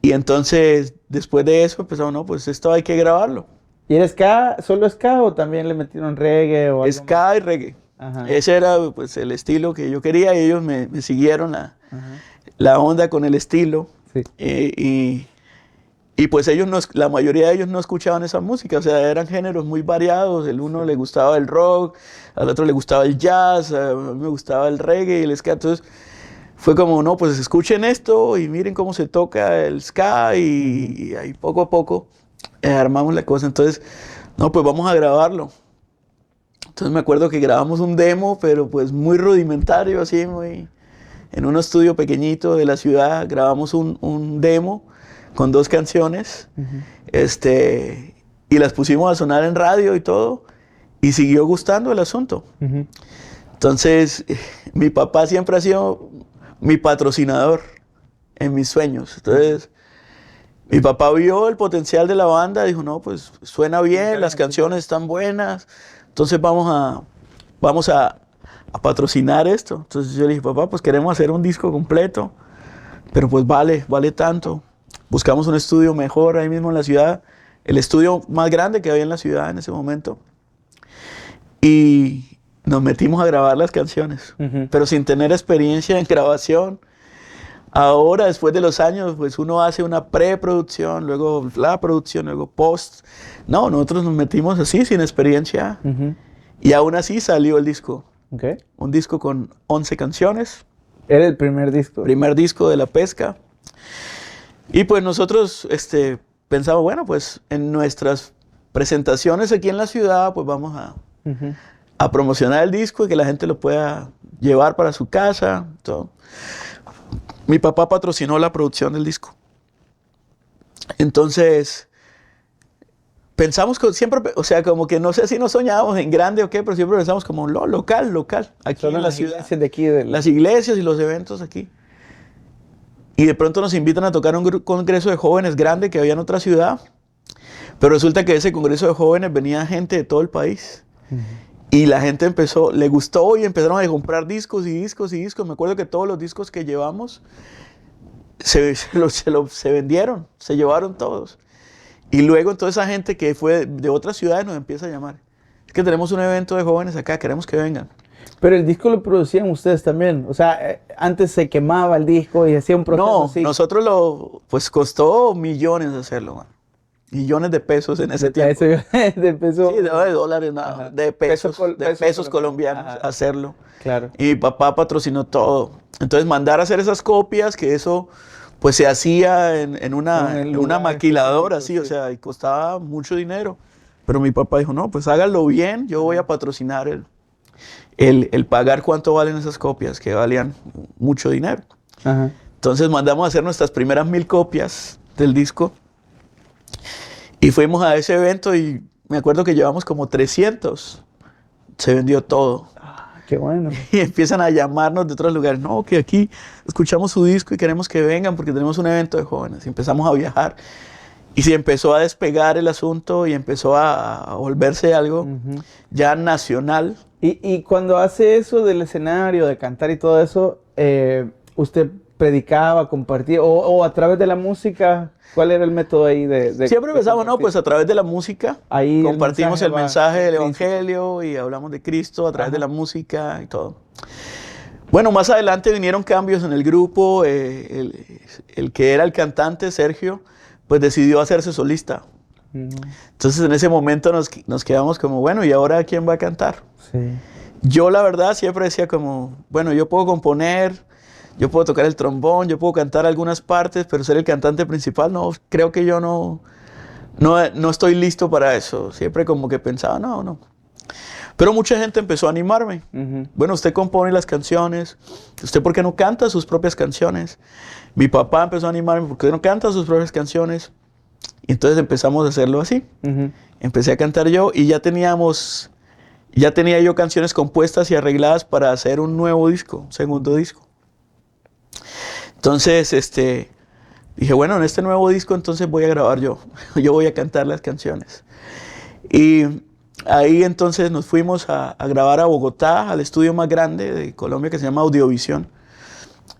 Y entonces, después de eso, empezamos, no, pues esto hay que grabarlo. ¿Y era ska, solo ska o también le metieron reggae o algo Ska más? y reggae. Ajá. Ese era pues el estilo que yo quería y ellos me siguieron la onda con el estilo. Sí. Y pues la mayoría de ellos no escuchaban esa música, o sea, eran géneros muy variados. El uno le gustaba el rock, al otro le gustaba el jazz, a mí me gustaba el reggae y el ska. Entonces fue como, no, pues escuchen esto y miren cómo se toca el ska y ahí poco a poco armamos la cosa. Entonces, no, pues vamos a grabarlo. Entonces me acuerdo que grabamos un demo, pero pues muy rudimentario, así, en un estudio pequeñito de la ciudad, grabamos un demo con 2 canciones, y las pusimos a sonar en radio y todo, y siguió gustando el asunto. Entonces, mi papá siempre ha sido mi patrocinador en mis sueños. Entonces, mi papá vio el potencial de la banda, dijo, no, pues suena bien, las canciones están buenas, entonces vamos a patrocinar esto. Entonces yo le dije, papá, pues queremos hacer un disco completo, pero pues vale tanto. Buscamos un estudio mejor ahí mismo en la ciudad, el estudio más grande que había en la ciudad en ese momento. Y nos metimos a grabar las canciones, pero sin tener experiencia en grabación. Ahora, después de los años, pues uno hace una preproducción, luego la producción, luego post. No, nosotros nos metimos así, sin experiencia. Y aún así salió el disco. Un disco con 11 canciones. Era el primer disco. Primer disco de La Pesca. Y pues nosotros pensamos, bueno, pues en nuestras presentaciones aquí en la ciudad, pues vamos a promocionar el disco y que la gente lo pueda llevar para su casa. Todo. Mi papá patrocinó la producción del disco. Entonces, pensamos que siempre, o sea, como que no sé si nos soñábamos en grande o qué, pero siempre pensamos como local, aquí solo en la ciudad. De aquí Las iglesias y los eventos aquí. Y de pronto nos invitan a tocar un congreso de jóvenes grande que había en otra ciudad. Pero resulta que ese congreso de jóvenes venía gente de todo el país. Y la gente le gustó y empezaron a comprar discos y discos y discos. Me acuerdo que todos los discos que llevamos se vendieron, se llevaron todos. Y luego toda esa gente que fue de otras ciudades nos empieza a llamar. Es que tenemos un evento de jóvenes acá, queremos que vengan. Pero el disco lo producían ustedes también. O sea, antes se quemaba el disco y hacía un proceso así. No, nosotros pues costó millones hacerlo, man. millones de pesos en ese tiempo. De peso. Sí, de dólares, nada, Ajá. de pesos, de pesos colombianos, Ajá. hacerlo. Claro. Y mi papá patrocinó todo. Entonces mandar a hacer esas copias, que eso pues se hacía en una maquiladora, sí, o sea, y costaba mucho dinero. Pero mi papá dijo, no, pues háganlo bien, yo voy a patrocinar el pagar cuánto valen esas copias, que valían mucho dinero. Ajá. Entonces mandamos a hacer nuestras primeras 1000 copias del disco. Y fuimos a ese evento y me acuerdo que llevamos como 300. Se vendió todo. Qué bueno. Y empiezan a llamarnos de otros lugares. No, que aquí escuchamos su disco y queremos que vengan porque tenemos un evento de jóvenes. Y empezamos a viajar. Y se empezó a despegar el asunto y empezó a volverse algo ya nacional. Y cuando hace eso del escenario, de cantar y todo eso, ¿usted predicaba, compartía o a través de la música? ¿Cuál era el método ahí de Siempre empezamos, no, pues a través de la música. Ahí compartimos el mensaje del príncipe. Evangelio y hablamos de Cristo a través de la música y todo. Bueno, más adelante vinieron cambios en el grupo. El que era el cantante, Sergio, pues decidió hacerse solista. Entonces en ese momento nos quedamos como, bueno, ¿y ahora quién va a cantar? Sí. Yo la verdad siempre decía como, bueno, yo puedo componer, yo puedo tocar el trombón, yo puedo cantar algunas partes, pero ser el cantante principal, no, creo que yo no estoy listo para eso. Siempre como que pensaba, no. Pero mucha gente empezó a animarme. Bueno, usted compone las canciones, ¿usted por qué no canta sus propias canciones? Mi papá empezó a animarme, ¿por qué no canta sus propias canciones? Y entonces empezamos a hacerlo así. Empecé a cantar yo y ya tenía yo canciones compuestas y arregladas para hacer un nuevo disco, un segundo disco. Entonces, dije, bueno, en este nuevo disco entonces voy a grabar yo. Yo voy a cantar las canciones. Y ahí entonces nos fuimos a grabar a Bogotá, al estudio más grande de Colombia que se llama Audiovisión.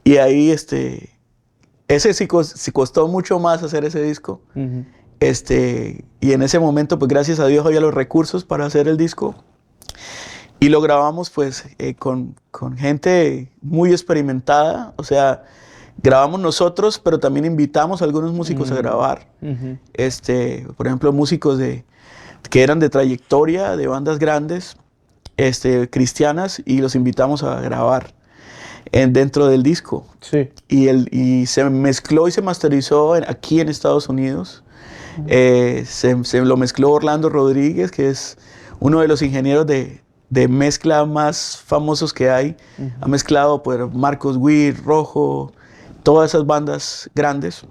Y ahí, ese sí costó mucho más hacer ese disco. Y en ese momento, pues gracias a Dios había los recursos para hacer el disco. Y lo grabamos pues con gente muy experimentada, o sea, grabamos nosotros, pero también invitamos a algunos músicos a grabar. Por ejemplo, músicos que eran de trayectoria, de bandas grandes, cristianas, y los invitamos a grabar dentro del disco. Sí. Y se mezcló y se masterizó aquí en Estados Unidos. Se lo mezcló Orlando Rodríguez, que es uno de los ingenieros de mezcla más famosos que hay. Ha mezclado pues, Marcos Witt, Rojo, todas esas bandas grandes.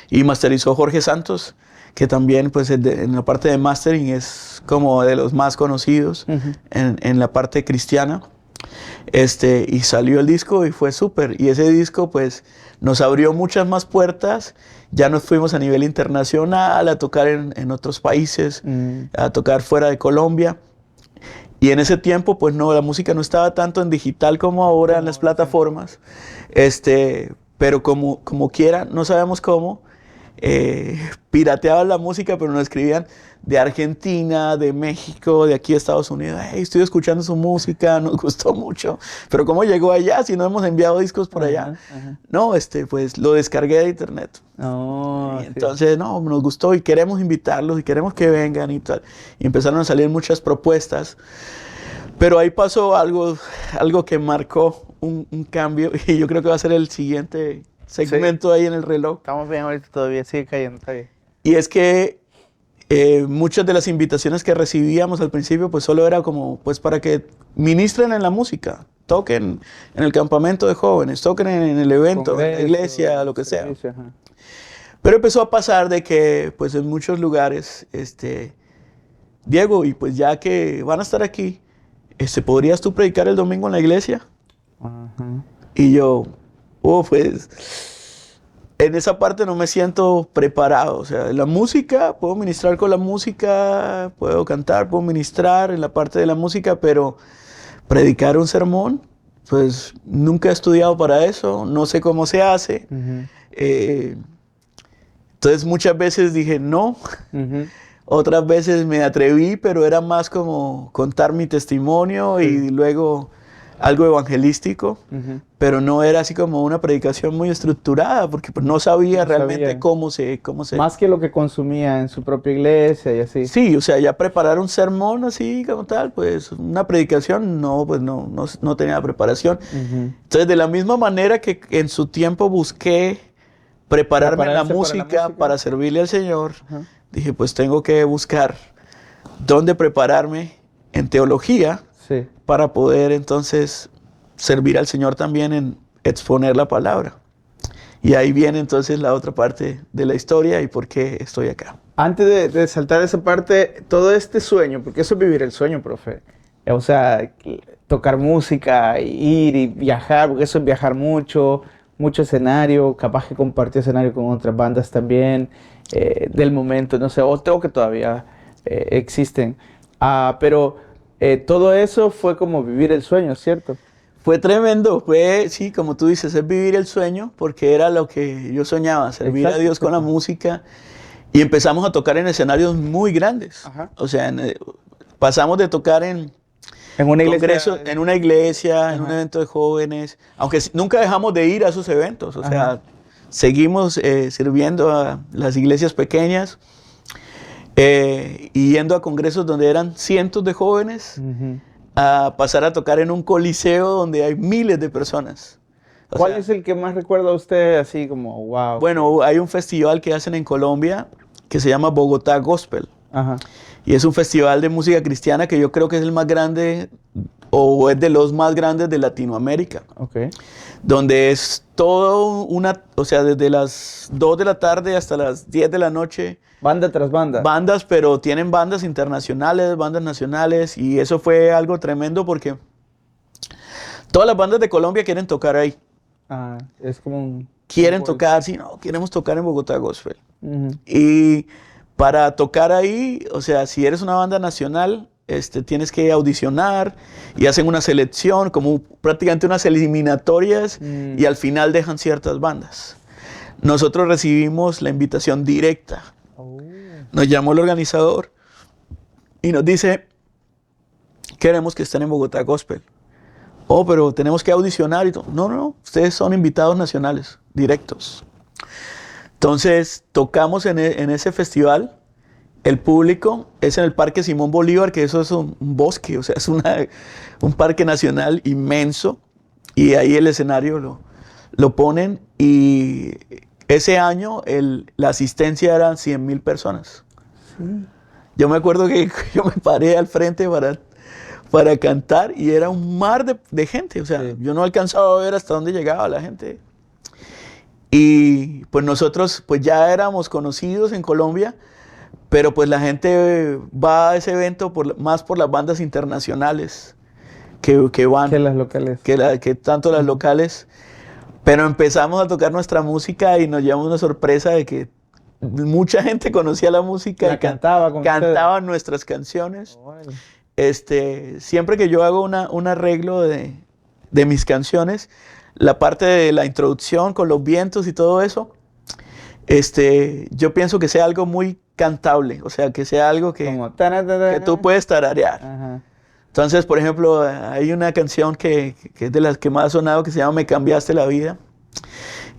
Y masterizó Jorge Santos, que también pues, en la parte de mastering es como de los más conocidos en la parte cristiana. Y salió el disco y fue súper. Y ese disco pues nos abrió muchas más puertas. Ya nos fuimos a nivel internacional a tocar en otros países, a tocar fuera de Colombia. Y en ese tiempo pues no, la música no estaba tanto en digital como ahora en las plataformas. Pero como quiera, no sabemos cómo, pirateaban la música, pero nos escribían de Argentina, de México, de aquí de Estados Unidos. Hey, estoy escuchando su música, nos gustó mucho. Pero ¿cómo llegó allá si no hemos enviado discos por allá? No, pues lo descargué de internet. Oh, y entonces, no, nos gustó y queremos invitarlos y queremos que vengan y tal. Y empezaron a salir muchas propuestas. Pero ahí pasó algo que marcó un cambio y yo creo que va a ser el siguiente segmento ahí en el reloj. Estamos bien ahorita todavía, sigue cayendo, está bien. Y es que muchas de las invitaciones que recibíamos al principio pues solo era como pues para que ministren en la música, toquen en el campamento de jóvenes, toquen en el evento, en la iglesia, lo que sea. Pero empezó a pasar de que pues en muchos lugares, Diego, y pues ya que van a estar aquí, ¿podrías tú predicar el domingo en la iglesia? Y yo, pues en esa parte no me siento preparado. O sea, en la música, puedo ministrar con la música, puedo cantar, puedo ministrar en la parte de la música, pero predicar un sermón, pues nunca he estudiado para eso, no sé cómo se hace. Entonces muchas veces dije no, otras veces me atreví, pero era más como contar mi testimonio y luego algo evangelístico, Ujú. pero no era así como una predicación muy estructurada, porque pues, no sabía realmente sabía. cómo se... Más que lo que consumía en su propia iglesia y así. Sí, o sea, ya preparar un sermón así como tal, pues una predicación, no, pues no tenía preparación. Ujú. Entonces, de la misma manera que en su tiempo busqué prepararme en la Prepararse para la música música. para servirle al Señor, Ajá. dije, pues tengo que buscar dónde prepararme en teología Sí. para poder entonces servir al Señor también en exponer la palabra. Y ahí viene entonces la otra parte de la historia y por qué estoy acá. Antes de saltar esa parte, todo este sueño, porque eso es vivir el sueño, profe. O sea, tocar música, ir y viajar, porque eso es viajar mucho, mucho escenario, capaz que compartir escenario con otras bandas también, del momento, no sé, o que todavía existen. Pero todo eso fue como vivir el sueño, ¿cierto? Fue tremendo, fue, sí, como tú dices, es vivir el sueño, porque era lo que yo soñaba, servir a Exacto, Dios con la exacto. música. Y empezamos a tocar en escenarios muy grandes. Ajá. O sea, pasamos de tocar en En una iglesia. congresos, en una iglesia, en un Ajá. evento de jóvenes, aunque nunca dejamos de ir a esos eventos. O sea, Ajá. seguimos sirviendo a las iglesias pequeñas y yendo a congresos donde eran cientos de jóvenes, Ujú. a pasar a tocar en un coliseo donde hay miles de personas. O ¿Cuál sea, es el que más recuerda a usted así como, wow? bueno, hay un festival que hacen en Colombia que se llama Bogotá Gospel. Ajá. Y es un festival de música cristiana que yo creo que es el más grande o es de los más grandes de Latinoamérica, Ok. donde es todo o sea, desde las 2 de la tarde hasta las 10 de la noche, Banda tras banda. bandas, pero tienen bandas internacionales, bandas nacionales, y eso fue algo tremendo porque todas las bandas de Colombia quieren tocar ahí, Es como un... quieren tocar, sí, no, queremos tocar en Bogotá Gospel. Ujú. Y para tocar ahí, o sea, si eres una banda nacional, tienes que audicionar y hacen una selección, como prácticamente unas eliminatorias, y al final dejan ciertas bandas. Nosotros recibimos la invitación directa. Oh. Nos llamó el organizador y nos dice, queremos que estén en Bogotá Gospel. Oh, pero tenemos que audicionar y todo. No, ustedes son invitados nacionales, directos. Entonces, tocamos en ese festival. El público es en el Parque Simón Bolívar, que eso es un bosque, o sea, es un parque nacional inmenso. Y ahí el escenario lo ponen. Y ese año la asistencia eran 100,000 personas. Sí. Yo me acuerdo que yo me paré al frente para cantar y era un mar de gente. O sea, Sí. yo no alcanzaba a ver hasta dónde llegaba la gente. Y pues nosotros pues ya éramos conocidos en Colombia, pero pues la gente va a ese evento más por las bandas internacionales que van, Que las locales. que tanto las locales. Pero empezamos a tocar nuestra música y nos llevamos una sorpresa de que mucha gente conocía la música La y cantaba con cantaban nuestras canciones. Órale. Siempre que yo hago un arreglo de mis canciones, la parte de la introducción con los vientos y todo eso, yo pienso que sea algo muy cantable, o sea, que sea algo que Como taratata. tú puedes tararear. Ajá. Entonces, por ejemplo, hay una canción que es de las que más ha sonado que se llama Me cambiaste la vida.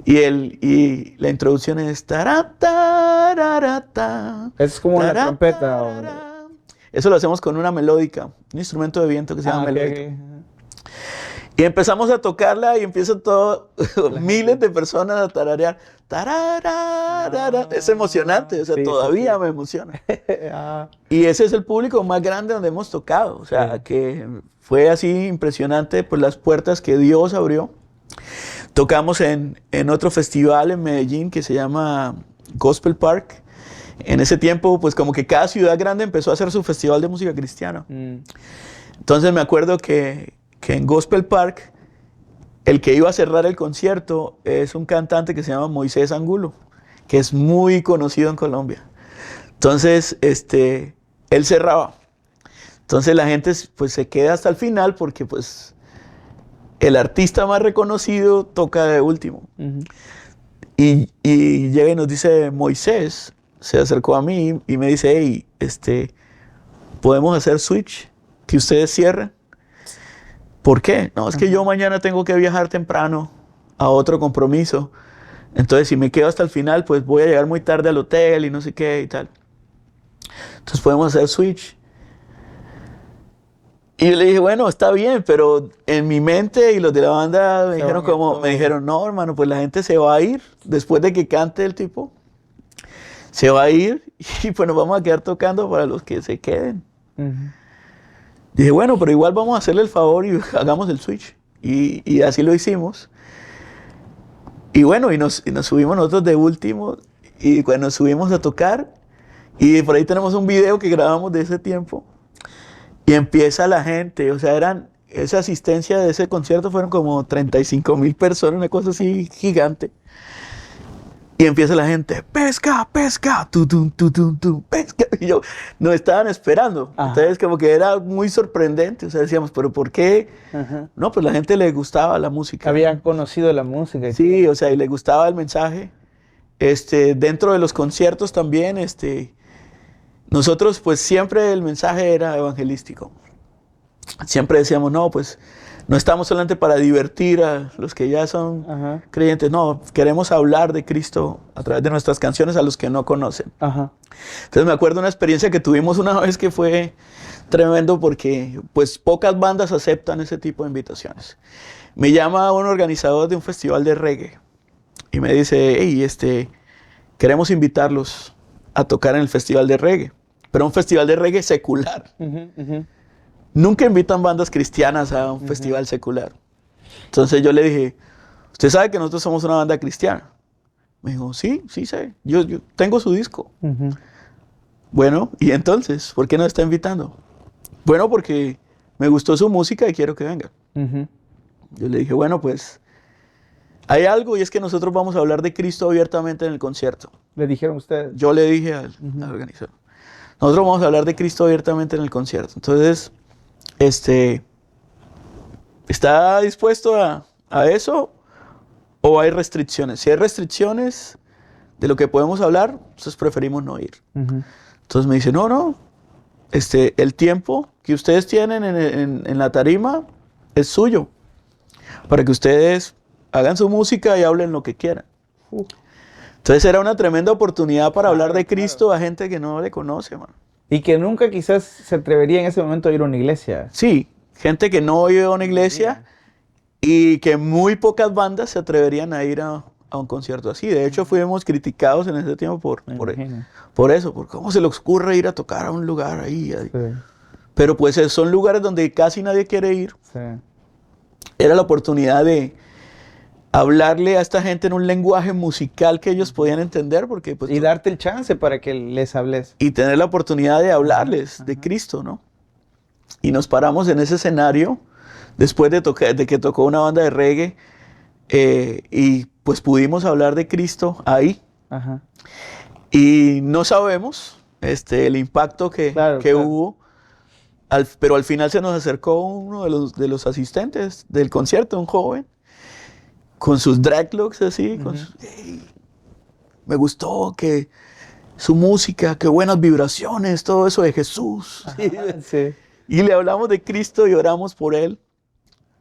Y la introducción es taratararata, Es como una trompeta. taratara. Eso lo hacemos con una melódica, un instrumento de viento que se llama Ok, melódica. ok. Y empezamos a tocarla y empiezan miles de personas a tararear. Tarararara. Es emocionante, o sea, Sí, sí, todavía sí. me emociona. Ah, Y ese es el público más grande donde hemos tocado. O sea, Sí. que fue así impresionante, pues las puertas que Dios abrió. Tocamos en otro festival en Medellín que se llama Gospel Park. En ese tiempo, pues como que cada ciudad grande empezó a hacer su festival de música cristiana. Entonces me acuerdo que en Gospel Park, el que iba a cerrar el concierto es un cantante que se llama Moisés Angulo, que es muy conocido en Colombia. Entonces, él cerraba. Entonces la gente pues se queda hasta el final porque pues el artista más reconocido toca de último. Ujú. Y llega y nos dice, Moisés se acercó a mí y me dice, hey, ¿podemos hacer switch? Que ustedes cierren. ¿Por qué? No, es que yo mañana tengo que viajar temprano a otro compromiso. Entonces, si me quedo hasta el final, pues voy a llegar muy tarde al hotel y no sé qué y tal. Entonces podemos hacer switch. Y yo le dije, bueno, está bien, pero en mi mente y los de la banda me dijeron, no, hermano, pues la gente se va a ir después de que cante el tipo. Se va a ir y pues nos vamos a quedar tocando para los que se queden. Dije, bueno, pero igual vamos a hacerle el favor y hagamos el switch. Y así lo hicimos. Y bueno, y nos subimos nosotros de último. Y cuando nos subimos a tocar, y por ahí tenemos un video que grabamos de ese tiempo. Y empieza la gente, o sea, esa asistencia de ese concierto fueron como 35,000 personas, una cosa así gigante. Y empieza la gente, pesca, pesca, pesca. Y yo, nos estaban esperando. Ajá. Entonces como que era muy sorprendente. O sea, decíamos, ¿pero por qué? Ajá. No, pues la gente le gustaba la música. Habían conocido la música. Sí, o sea, y le gustaba el mensaje. Dentro de los conciertos también, nosotros pues siempre el mensaje era evangelístico. Siempre decíamos, no, pues no estamos solamente para divertir a los que ya son Ajá. creyentes, no, queremos hablar de Cristo a través de nuestras canciones a los que no conocen. Ajá. Entonces me acuerdo una experiencia que tuvimos una vez que fue tremendo porque pues pocas bandas aceptan ese tipo de invitaciones. Me llama un organizador de un festival de reggae y me dice, hey, queremos invitarlos a tocar en el festival de reggae, pero un festival de reggae secular. Nunca invitan bandas cristianas a un festival secular. Entonces yo le dije, ¿usted sabe que nosotros somos una banda cristiana? Me dijo, sí sé, yo tengo su disco. Bueno, ¿y entonces? ¿Por qué nos está invitando? Bueno, porque me gustó su música y quiero que venga. Yo le dije, bueno, pues hay algo y es que nosotros vamos a hablar de Cristo abiertamente en el concierto. ¿Le dijeron ustedes? Yo le dije al organizador, nosotros vamos a hablar de Cristo abiertamente en el concierto. Entonces, ¿está dispuesto a eso o hay restricciones? Si hay restricciones de lo que podemos hablar, entonces preferimos no ir. Entonces me dice, no, el tiempo que ustedes tienen en la tarima es suyo, para que ustedes hagan su música y hablen lo que quieran. Entonces era una tremenda oportunidad para hablar de Cristo a gente que no le conoce, man. Y que nunca quizás se atrevería en ese momento a ir a una iglesia. Sí, gente que no iba a una iglesia y que muy pocas bandas se atreverían a ir a un concierto así. De hecho, fuimos criticados en ese tiempo por eso, por cómo se les ocurre ir a tocar a un lugar ahí. Sí. Pero pues son lugares donde casi nadie quiere ir. Sí. Era la oportunidad de hablarle a esta gente en un lenguaje musical que ellos podían entender, porque pues, y darte el chance para que les hables. Y tener la oportunidad de hablarles de Cristo, ¿no? Y nos paramos en ese escenario después de que tocó una banda de reggae y pues pudimos hablar de Cristo ahí. Ajá. Y no sabemos el impacto que hubo, pero al final se nos acercó uno de los asistentes del concierto, un joven, con sus dreadlocks así, hey, me gustó que su música, qué buenas vibraciones, todo eso de Jesús. Sí. Y le hablamos de Cristo y oramos por él.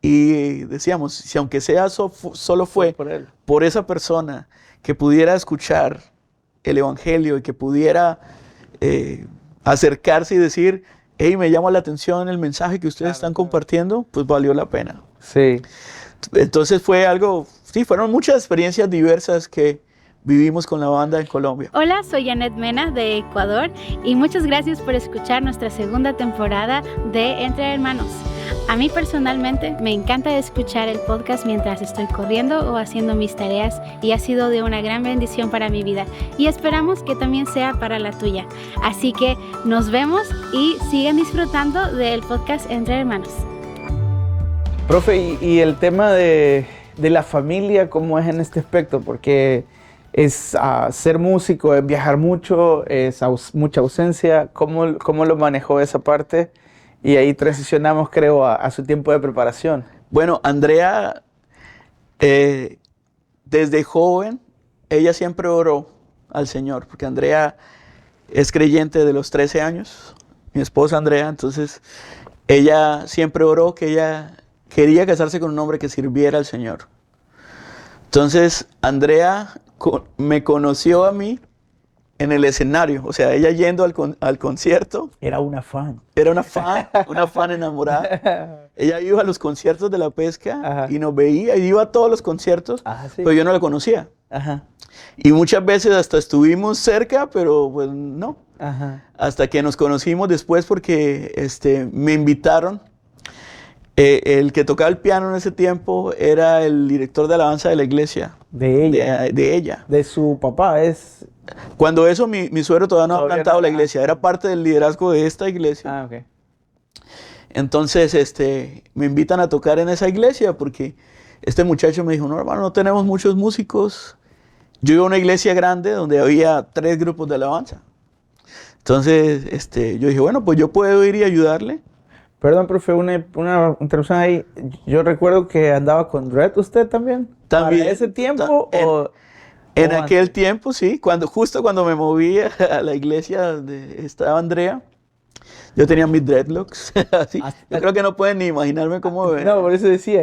Y decíamos, si aunque sea solo fue por esa persona que pudiera escuchar el evangelio y que pudiera acercarse y decir, hey, me llama la atención el mensaje que ustedes están compartiendo, pues valió la pena. Sí. Entonces fue algo, sí, fueron muchas experiencias diversas que vivimos con la banda en Colombia. Hola, soy Janet Mena de Ecuador y muchas gracias por escuchar nuestra segunda temporada de Entre Hermanos. A mí personalmente me encanta escuchar el podcast mientras estoy corriendo o haciendo mis tareas y ha sido de una gran bendición para mi vida y esperamos que también sea para la tuya. Así que nos vemos y sigan disfrutando del podcast Entre Hermanos. Profe, y el tema de la familia, ¿cómo es en este aspecto? Porque es ser músico, es viajar mucho, es mucha ausencia. ¿Cómo lo manejó esa parte? Y ahí transicionamos, creo, a su tiempo de preparación. Bueno, Andrea, desde joven, ella siempre oró al Señor, porque Andrea es creyente de los 13 años, mi esposa Andrea, entonces ella siempre oró que ella quería casarse con un hombre que sirviera al Señor. Entonces, Andrea me conoció a mí en el escenario, o sea, ella yendo al concierto. Era una fan. Era una fan enamorada. Ella iba a los conciertos de La Pesca. Ajá. Y nos veía, y iba a todos los conciertos, Sí. pero yo no la conocía. Ajá. Y muchas veces hasta estuvimos cerca, pero pues no. Ajá. Hasta que nos conocimos después porque me invitaron. El que tocaba el piano en ese tiempo era el director de alabanza de la iglesia. De ella. De ella. De su papá, Cuando eso, mi suegro todavía no había plantado la iglesia. Era parte del liderazgo de esta iglesia. Ok. Entonces, me invitan a tocar en esa iglesia porque este muchacho me dijo, no, hermano, no tenemos muchos músicos. Yo iba a una iglesia grande donde había 3 grupos de alabanza. Entonces, yo dije, bueno, pues yo puedo ir y ayudarle. Perdón, profe, una interrupción ahí. Yo recuerdo que andaba con Red usted también. También. ¿Para ese tiempo En aquel tiempo, sí. Justo cuando me moví a la iglesia donde estaba Andrea, yo tenía mis dreadlocks. Así. Yo creo que no pueden ni imaginarme cómo ven. No, por eso decía.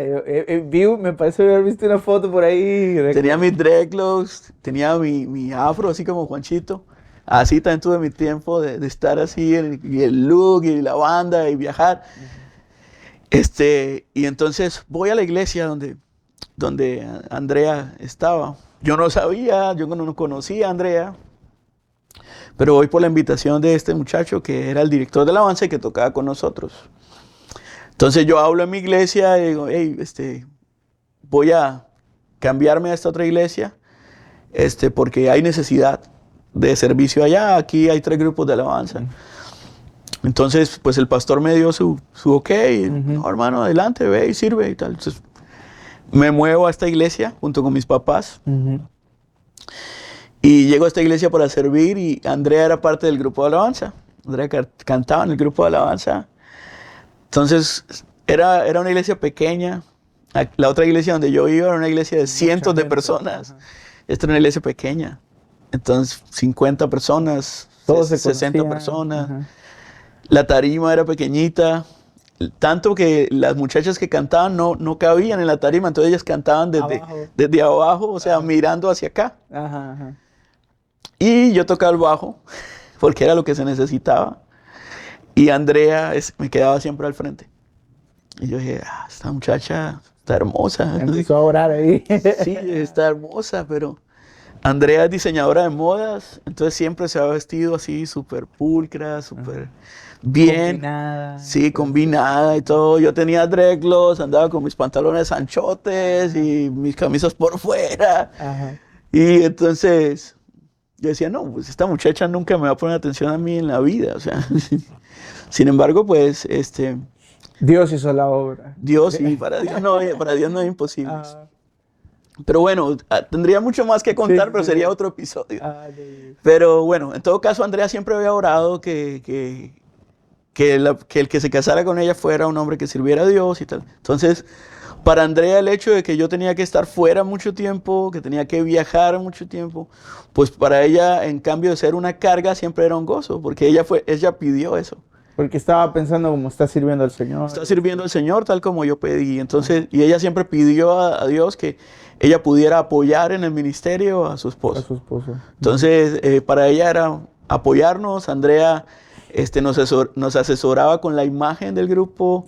Me parece haber visto una foto por ahí. Tenía mis dreadlocks, tenía mi afro, así como Juanchito. Así también tuve mi tiempo de estar así, y el look, y la banda, y viajar. Y entonces voy a la iglesia donde Andrea estaba. Yo no sabía, yo no conocía a Andrea, pero voy por la invitación de este muchacho que era el director de alabanza y que tocaba con nosotros. Entonces yo hablo en mi iglesia y digo, hey, voy a cambiarme a esta otra iglesia, porque hay necesidad de servicio allá. Aquí hay 3 grupos de alabanza. Entonces, pues el pastor me dio su ok. No, hermano, adelante, ve y sirve y tal. Entonces, me muevo a esta iglesia junto con mis papás. Y llego a esta iglesia para servir y Andrea era parte del grupo de alabanza. Andrea cantaba en el grupo de alabanza. Entonces, era una iglesia pequeña. La otra iglesia donde yo iba era una iglesia de cientos de personas. Esta era una iglesia pequeña. Entonces, 50 personas, Todos se 60 conocían. personas. La tarima era pequeñita, tanto que las muchachas que cantaban no cabían en la tarima, entonces ellas cantaban desde abajo, o sea, mirando hacia acá. Y yo tocaba el bajo, porque era lo que se necesitaba. Y Andrea me quedaba siempre al frente. Y yo dije, esta muchacha está hermosa. Empezó a orar ahí. Sí, está hermosa, pero Andrea es diseñadora de modas, entonces siempre se ha vestido así súper pulcra, súper bien. Combinada. Sí, combinada y todo. Yo tenía dreadlocks, andaba con mis pantalones anchotes y mis camisas por fuera. Y entonces yo decía, no, pues esta muchacha nunca me va a poner atención a mí en la vida. O sea, sin embargo, pues, Dios hizo la obra. Dios, sí, para Dios no es imposible. Pero bueno, tendría mucho más que contar, pero sería otro episodio. Pero bueno, en todo caso, Andrea siempre había orado que el que se casara con ella fuera un hombre que sirviera a Dios y tal. Entonces, para Andrea el hecho de que yo tenía que estar fuera mucho tiempo, que tenía que viajar mucho tiempo, pues para ella, en cambio de ser una carga, siempre era un gozo, porque ella pidió eso. Porque estaba pensando como está sirviendo al Señor. Está sirviendo al Señor tal como yo pedí. Entonces, y ella siempre pidió a Dios que ella pudiera apoyar en el ministerio a su esposo. A su esposo. Entonces, para ella era apoyarnos. Andrea nos asesoraba con la imagen del grupo,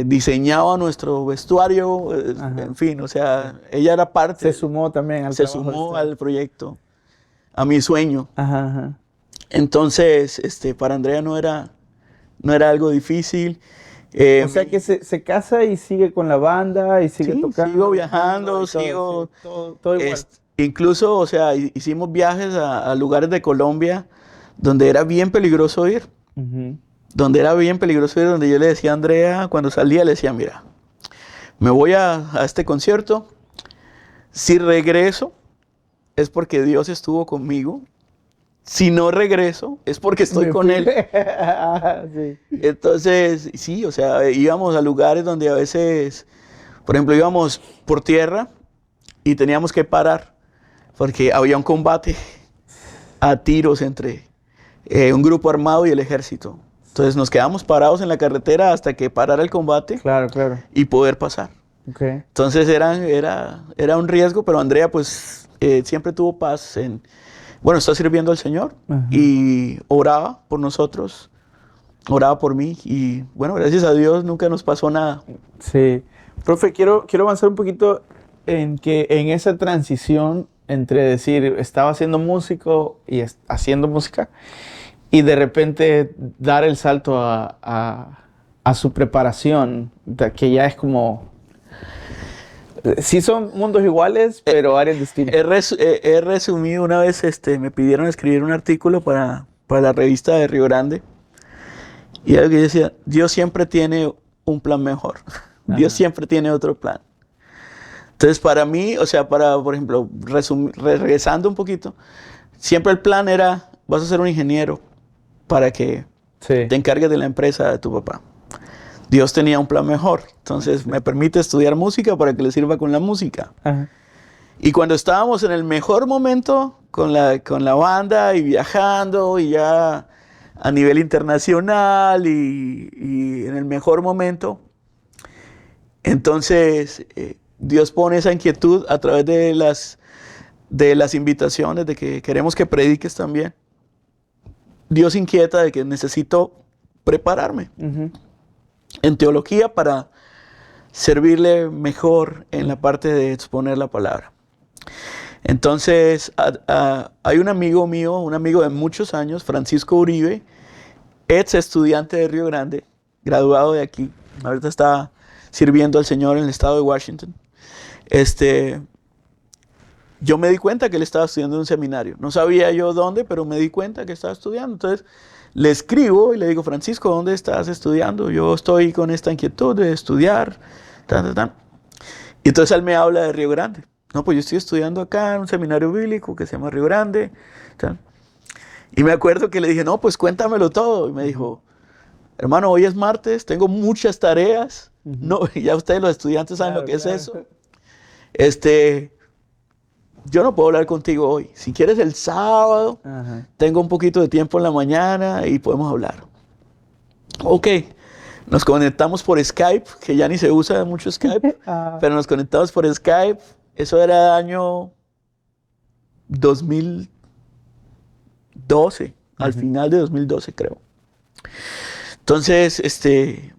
diseñaba nuestro vestuario, en fin, o sea, ella era parte. Se sumó también al trabajo. Se sumó al proyecto, a mi sueño. Ajá. Entonces, para Andrea no era algo difícil. O sea que se casa y sigue con la banda y sigue tocando. Sigo viajando, todo igual. Incluso, o sea, hicimos viajes a lugares de Colombia donde era bien peligroso ir. Donde yo le decía a Andrea, cuando salía, le decía, mira, me voy a este concierto. Si regreso, es porque Dios estuvo conmigo. Si no regreso, es porque estoy con Él. Sí. Entonces, sí, o sea, íbamos a lugares donde a veces, por ejemplo, íbamos por tierra y teníamos que parar porque había un combate a tiros entre un grupo armado y el ejército. Entonces nos quedamos parados en la carretera hasta que parara el combate Claro, claro. y poder pasar. Okay. Entonces era un riesgo, pero Andrea pues siempre tuvo paz bueno, está sirviendo al Señor. Ajá. Y oraba por nosotros, oraba por mí y bueno, gracias a Dios nunca nos pasó nada. Sí. Profe, quiero avanzar un poquito en esa transición entre decir, estaba siendo músico y haciendo música, y de repente dar el salto a su preparación, que ya es como... Sí son mundos iguales, pero áreas distintas. He resumido una vez, me pidieron escribir un artículo para la revista de Río Grande, y algo que yo decía, Dios siempre tiene un plan mejor. Dios siempre tiene otro plan. Entonces, para mí, o sea, por ejemplo, regresando un poquito, siempre el plan era, vas a ser un ingeniero para que te encargues de la empresa de tu papá. Dios tenía un plan mejor, entonces me permite estudiar música para que le sirva con la música. Ajá. Y cuando estábamos en el mejor momento con la banda y viajando y ya a nivel internacional y en el mejor momento, entonces Dios pone esa inquietud a través de las invitaciones, de que queremos que prediques también. Dios inquieta de que necesito prepararme en teología para servirle mejor en la parte de exponer la palabra. Entonces, hay un amigo mío, un amigo de muchos años, Francisco Uribe, ex estudiante de Río Grande, graduado de aquí, ahorita está sirviendo al Señor en el estado de Washington. Yo me di cuenta que él estaba estudiando en un seminario. No sabía yo dónde, pero me di cuenta que estaba estudiando. Entonces, le escribo y le digo, Francisco, ¿dónde estás estudiando? Yo estoy con esta inquietud de estudiar. Y entonces él me habla de Río Grande. No, pues yo estoy estudiando acá en un seminario bíblico que se llama Río Grande. Y me acuerdo que le dije, no, pues cuéntamelo todo. Y me dijo, hermano, hoy es martes, tengo muchas tareas. No, ya ustedes los estudiantes saben lo que es eso. Yo no puedo hablar contigo hoy. Si quieres el sábado, tengo un poquito de tiempo en la mañana y podemos hablar. Ok, nos conectamos por Skype, que ya ni se usa mucho Skype, pero nos conectamos por Skype. Eso era año 2012, al final de 2012 creo. Entonces,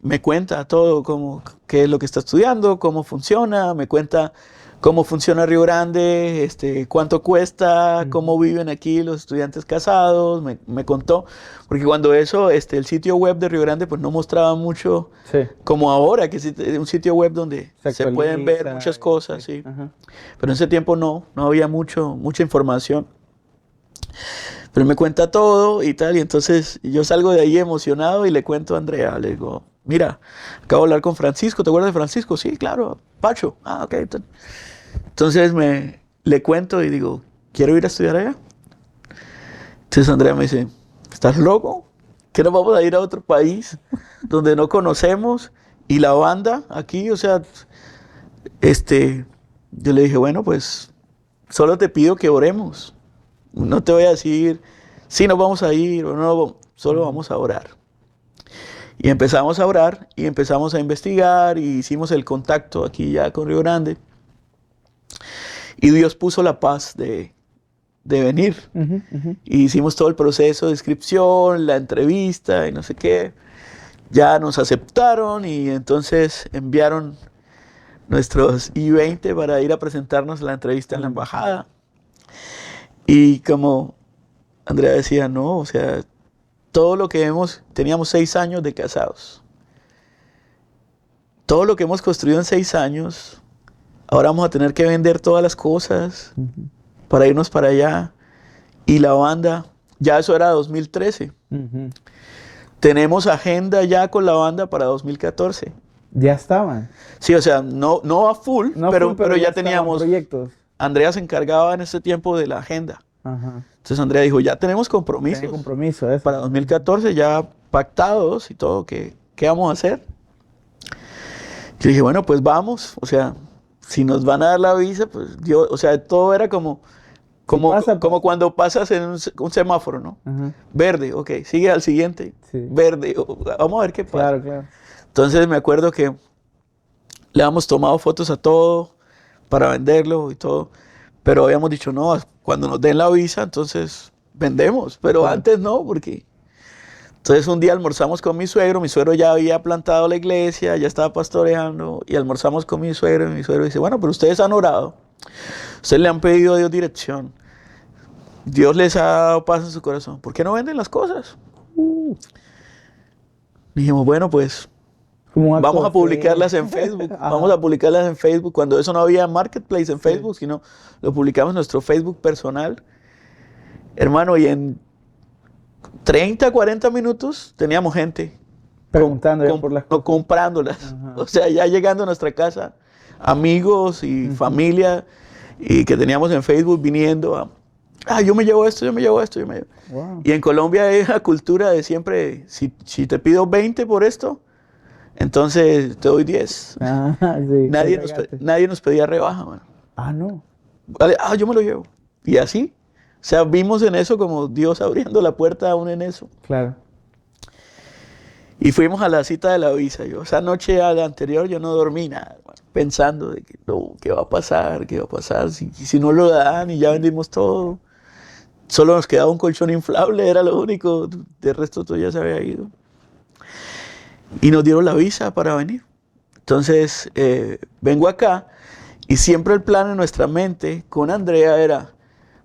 me cuenta todo, qué es lo que está estudiando, cómo funciona, me cuenta cómo funciona Río Grande, cuánto cuesta, cómo viven aquí los estudiantes casados, me contó, porque cuando eso, el sitio web de Río Grande pues no mostraba mucho como ahora, que es un sitio web donde se pueden ver muchas cosas, sí. Pero en ese tiempo no había mucha información. Pero me cuenta todo y tal, y entonces yo salgo de ahí emocionado y le cuento a Andrea, le digo, mira, acabo de hablar con Francisco, ¿te acuerdas de Francisco? Sí, claro, Pacho, ok. Entonces le cuento y digo, quiero ir a estudiar allá. Entonces Andrea me dice, ¿estás loco? ¿Que nos vamos a ir a otro país donde no conocemos? Y la banda aquí, o sea, yo le dije, bueno, pues solo te pido que oremos. No te voy a decir, sí, nos vamos a ir o no, solo vamos a orar. Y empezamos a orar y empezamos a investigar y hicimos el contacto aquí ya con Río Grande. Y Dios puso la paz de venir. Y hicimos todo el proceso de inscripción, la entrevista y no sé qué. Ya nos aceptaron y entonces enviaron nuestros I-20 para ir a presentarnos la entrevista en la embajada. Y como Andrea decía, no, o sea, todo lo que teníamos 6 años de casados. Todo lo que hemos construido en 6 años, ahora vamos a tener que vender todas las cosas para irnos para allá. Y la banda, ya eso era 2013. Tenemos agenda ya con la banda para 2014. ¿Ya estaban? Sí, o sea, no a full, pero ya teníamos proyectos. Andrea se encargaba en ese tiempo de la agenda. Entonces Andrea dijo, ya tenemos compromisos. Tiene compromiso, eso. Para 2014 ya pactados y todo, ¿qué vamos a hacer? Yo dije, bueno, pues vamos, o sea, si nos van a dar la visa, pues Dios, o sea, todo era como Como, pasa, como cuando pasas en un semáforo, ¿no? Ajá. Verde, ok, sigue al siguiente. Sí. Verde, vamos a ver qué pasa. Claro, claro. Entonces me acuerdo que le habíamos tomado fotos a todo para venderlo y todo, pero habíamos dicho, no, cuando nos den la visa, entonces vendemos, pero Claro. antes no, porque... Entonces un día almorzamos con mi suegro ya había plantado la iglesia, ya estaba pastoreando, y almorzamos con mi suegro, y mi suegro dice, bueno, pero ustedes han orado, ustedes le han pedido a Dios dirección, Dios les ha dado paz en su corazón, ¿por qué no venden las cosas? Dijimos, bueno, pues Como un acto vamos a de fe. publicarlas en Facebook. Ajá. Vamos a publicarlas en Facebook. Cuando eso no había marketplace en Facebook, sino lo publicamos en nuestro Facebook personal. Hermano, y en 30, 40 minutos teníamos gente Preguntando ya por las cosas. comprándolas. Ajá. O sea, ya llegando a nuestra casa, amigos y familia y que teníamos en Facebook viniendo a, yo me llevo esto, yo me llevo esto, yo me llevo. Wow. Y en Colombia hay una cultura de siempre, si te pido 20 por esto, entonces te doy 10. Ah, sí. Nadie nos pedía rebaja, man. Ah, no. Vale, yo me lo llevo. Y así, o sea, vimos en eso como Dios abriendo la puerta aún en eso. Claro. Y fuimos a la cita de la visa. Yo esa noche a la anterior yo no dormí nada, man, pensando de que no, ¿qué va a pasar? ¿Qué va a pasar? Si no lo dan y ya vendimos todo. Solo nos quedaba un colchón inflable, era lo único. De resto todo ya se había ido. Y nos dieron la visa para venir. Entonces, vengo acá y siempre el plan en nuestra mente con Andrea era,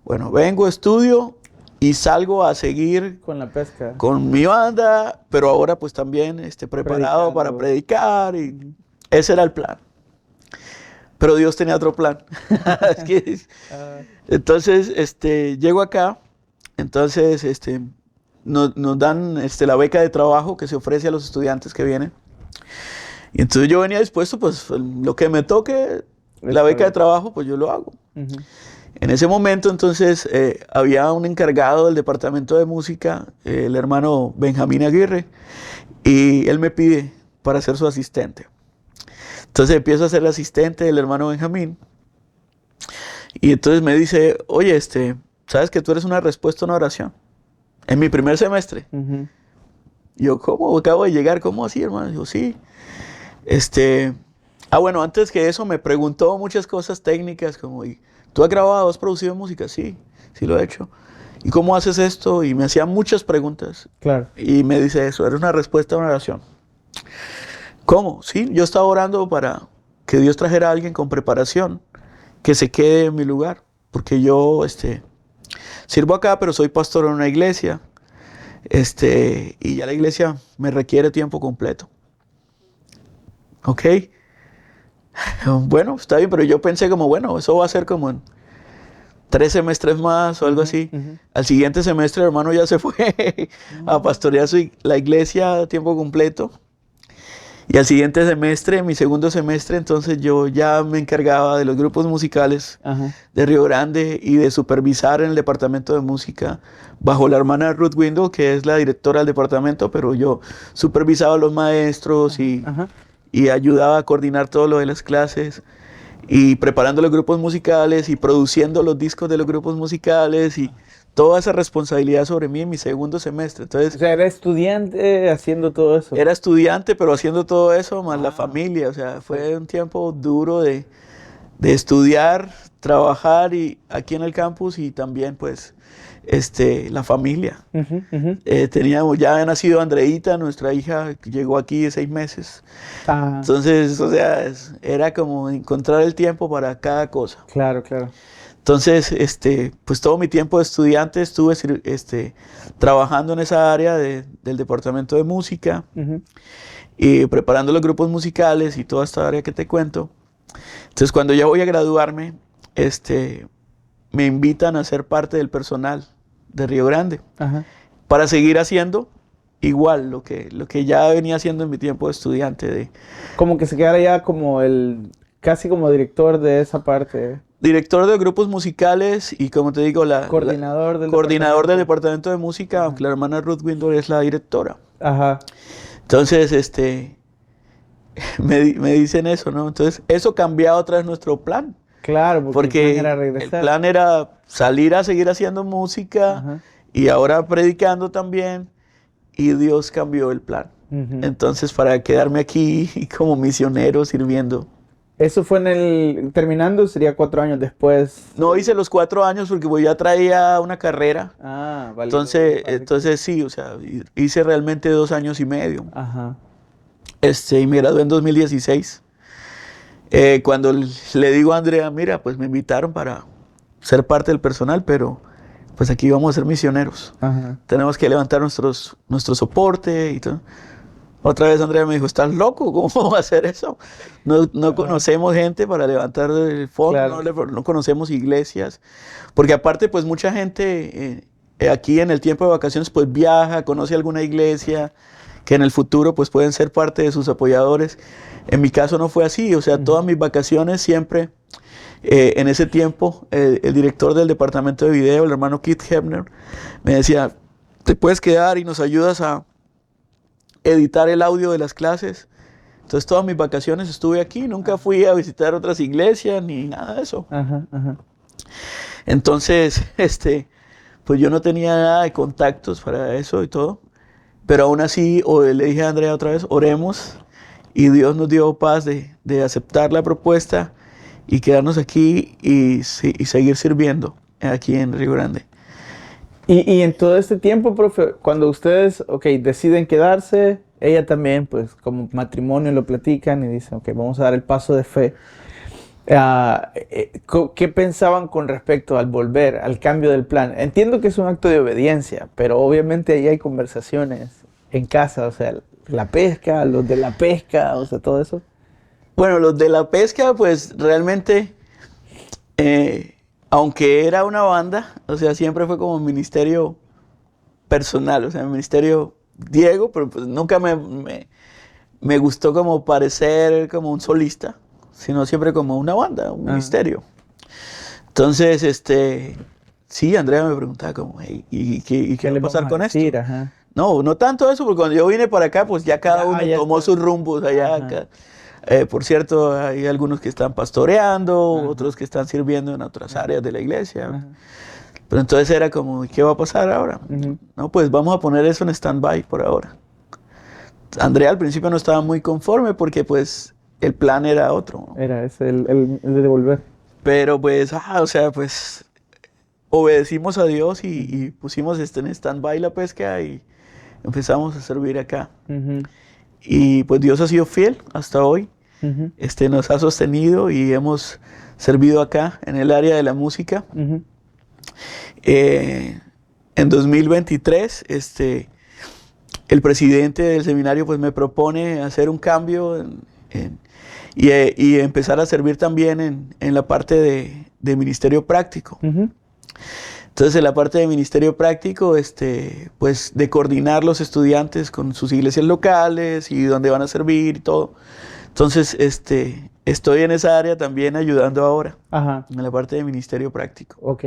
bueno, vengo, estudio y salgo a seguir Con la pesca. con mi banda, pero ahora pues también preparado Predicando. para predicar y ese era el plan. Pero Dios tenía otro plan. Es que, entonces, llego acá, entonces, nos dan la beca de trabajo que se ofrece a los estudiantes que vienen. Y entonces yo venía dispuesto, pues lo que me toque, la beca de trabajo, pues yo lo hago. Ujú. En ese momento, entonces, había un encargado del departamento de música, el hermano Benjamín Aguirre, y él me pide para ser su asistente. Entonces empiezo a ser el asistente del hermano Benjamín, y entonces me dice, oye, ¿sabes que tú eres una respuesta a una oración? En mi primer semestre. Ujú. Yo, ¿cómo? Acabo de llegar, ¿cómo así, hermano? Yo, sí. Bueno, antes que eso me preguntó muchas cosas técnicas, como, ¿y tú has grabado, has producido música? Sí, sí lo he hecho. ¿Y cómo haces esto? Y me hacía muchas preguntas. Claro. Y me dice eso, era una respuesta a una oración. ¿Cómo? Sí, yo estaba orando para que Dios trajera a alguien con preparación, que se quede en mi lugar, porque yo, sirvo acá, pero soy pastor en una iglesia, y ya la iglesia me requiere tiempo completo. ¿Ok? Bueno, está bien, pero yo pensé como, bueno, eso va a ser como en 3 semestres más o algo así. Ujú. Al siguiente semestre, el hermano ya se fue a pastorear la iglesia a tiempo completo. Y al siguiente semestre, mi segundo semestre, entonces yo ya me encargaba de los grupos musicales Ajá. de Río Grande y de supervisar en el departamento de música bajo la hermana Ruth Windle, que es la directora del departamento, pero yo supervisaba a los maestros Ajá. y ayudaba a coordinar todo lo de las clases y preparando los grupos musicales y produciendo los discos de los grupos musicales y toda esa responsabilidad sobre mí en mi segundo semestre. O Entonces, sea, era estudiante haciendo todo eso. era estudiante, pero haciendo todo eso más la familia. O sea, fue un tiempo duro de estudiar, trabajar y aquí en el campus y también pues la familia. Ujú, ujú. Ya había nacido Andreita, nuestra hija, que llegó aquí de 6 meses. Ah, Entonces, o sea, era como encontrar el tiempo para cada cosa. claro, claro. Entonces, pues todo mi tiempo de estudiante estuve trabajando en esa área del departamento de música Ujú. y preparando los grupos musicales y toda esta área que te cuento. Entonces, cuando ya voy a graduarme, me invitan a ser parte del personal de Río Grande Ajá. para seguir haciendo igual lo que ya venía haciendo en mi tiempo de estudiante, Como que se quedara ya como casi como director de esa parte. director de grupos musicales y, como te digo, Coordinador del coordinador del departamento de música, aunque la hermana Ruth Windle es la directora. Ajá. Entonces, me dicen eso, ¿no? Entonces, eso cambiaba otra vez nuestro plan. Claro, porque el plan era el regresar. plan era salir a seguir haciendo música Ajá. y ahora predicando también, y Dios cambió el plan. Ujú. Entonces, para quedarme aquí como misionero sirviendo. Eso fue terminando, sería 4 años después. No hice los 4 años porque pues, ya traía una carrera. Ah, vale. Entonces sí, o sea, hice realmente 2 años y medio. Ajá. Y me gradué en 2016. Cuando le digo a Andrea, mira, pues me invitaron para ser parte del personal, pero pues aquí vamos a ser misioneros. Ajá. Tenemos que levantar nuestro soporte y todo. Otra vez Andrea me dijo, ¿estás loco? ¿Cómo vamos a hacer eso? No conocemos gente para levantar el fondo, Claro. no conocemos iglesias. Porque aparte, pues mucha gente aquí en el tiempo de vacaciones, pues viaja, conoce alguna iglesia, que en el futuro pues pueden ser parte de sus apoyadores. En mi caso no fue así, o sea, todas mis vacaciones siempre, en ese tiempo, el director del departamento de video, el hermano Keith Hebner, me decía, te puedes quedar y nos ayudas a editar el audio de las clases. Entonces todas mis vacaciones estuve aquí, nunca fui a visitar otras iglesias ni nada de eso. Ajá, ajá. Entonces, pues yo no tenía nada de contactos para eso y todo, pero aún así le dije a Andrea otra vez, oremos, y Dios nos dio paz de aceptar la propuesta y quedarnos aquí y seguir sirviendo aquí en Río Grande. Y en todo este tiempo, profe, cuando ustedes, deciden quedarse, ella también, pues como matrimonio lo platican y dicen, vamos a dar el paso de fe. ¿Qué pensaban con respecto al volver, al cambio del plan? Entiendo que es un acto de obediencia, pero obviamente ahí hay conversaciones en casa, o sea, la pesca, los de la pesca, o sea, todo eso. Bueno, los de la pesca, pues realmente, aunque era una banda, o sea, siempre fue como un ministerio personal, o sea, el ministerio Diego, pero pues nunca me gustó como parecer como un solista, sino siempre como una banda, un ministerio. Entonces, sí, Andrea me preguntaba como, hey, ¿y qué va a pasar con esto? Ajá. No tanto eso, porque cuando yo vine para acá, pues ya cada uno tomó sus rumbos allá. Por cierto, hay algunos que están pastoreando, otros que están sirviendo en otras áreas de la iglesia. Ajá. Pero entonces era como, ¿qué va a pasar ahora? No, pues vamos a poner eso en stand-by por ahora. Andrea al principio no estaba muy conforme porque pues el plan era otro. Era ese, el de devolver. Pero pues, pues obedecimos a Dios y pusimos en stand-by la pesca y empezamos a servir acá. Y pues Dios ha sido fiel hasta hoy. Nos ha sostenido y hemos servido acá en el área de la música. En 2023, el presidente del seminario pues me propone hacer un cambio y empezar a servir también en la parte de ministerio práctico. Entonces, en la parte de ministerio práctico, pues de coordinar los estudiantes con sus iglesias locales y dónde van a servir y todo. Entonces, estoy en esa área también ayudando ahora, en la parte de ministerio práctico. Ok.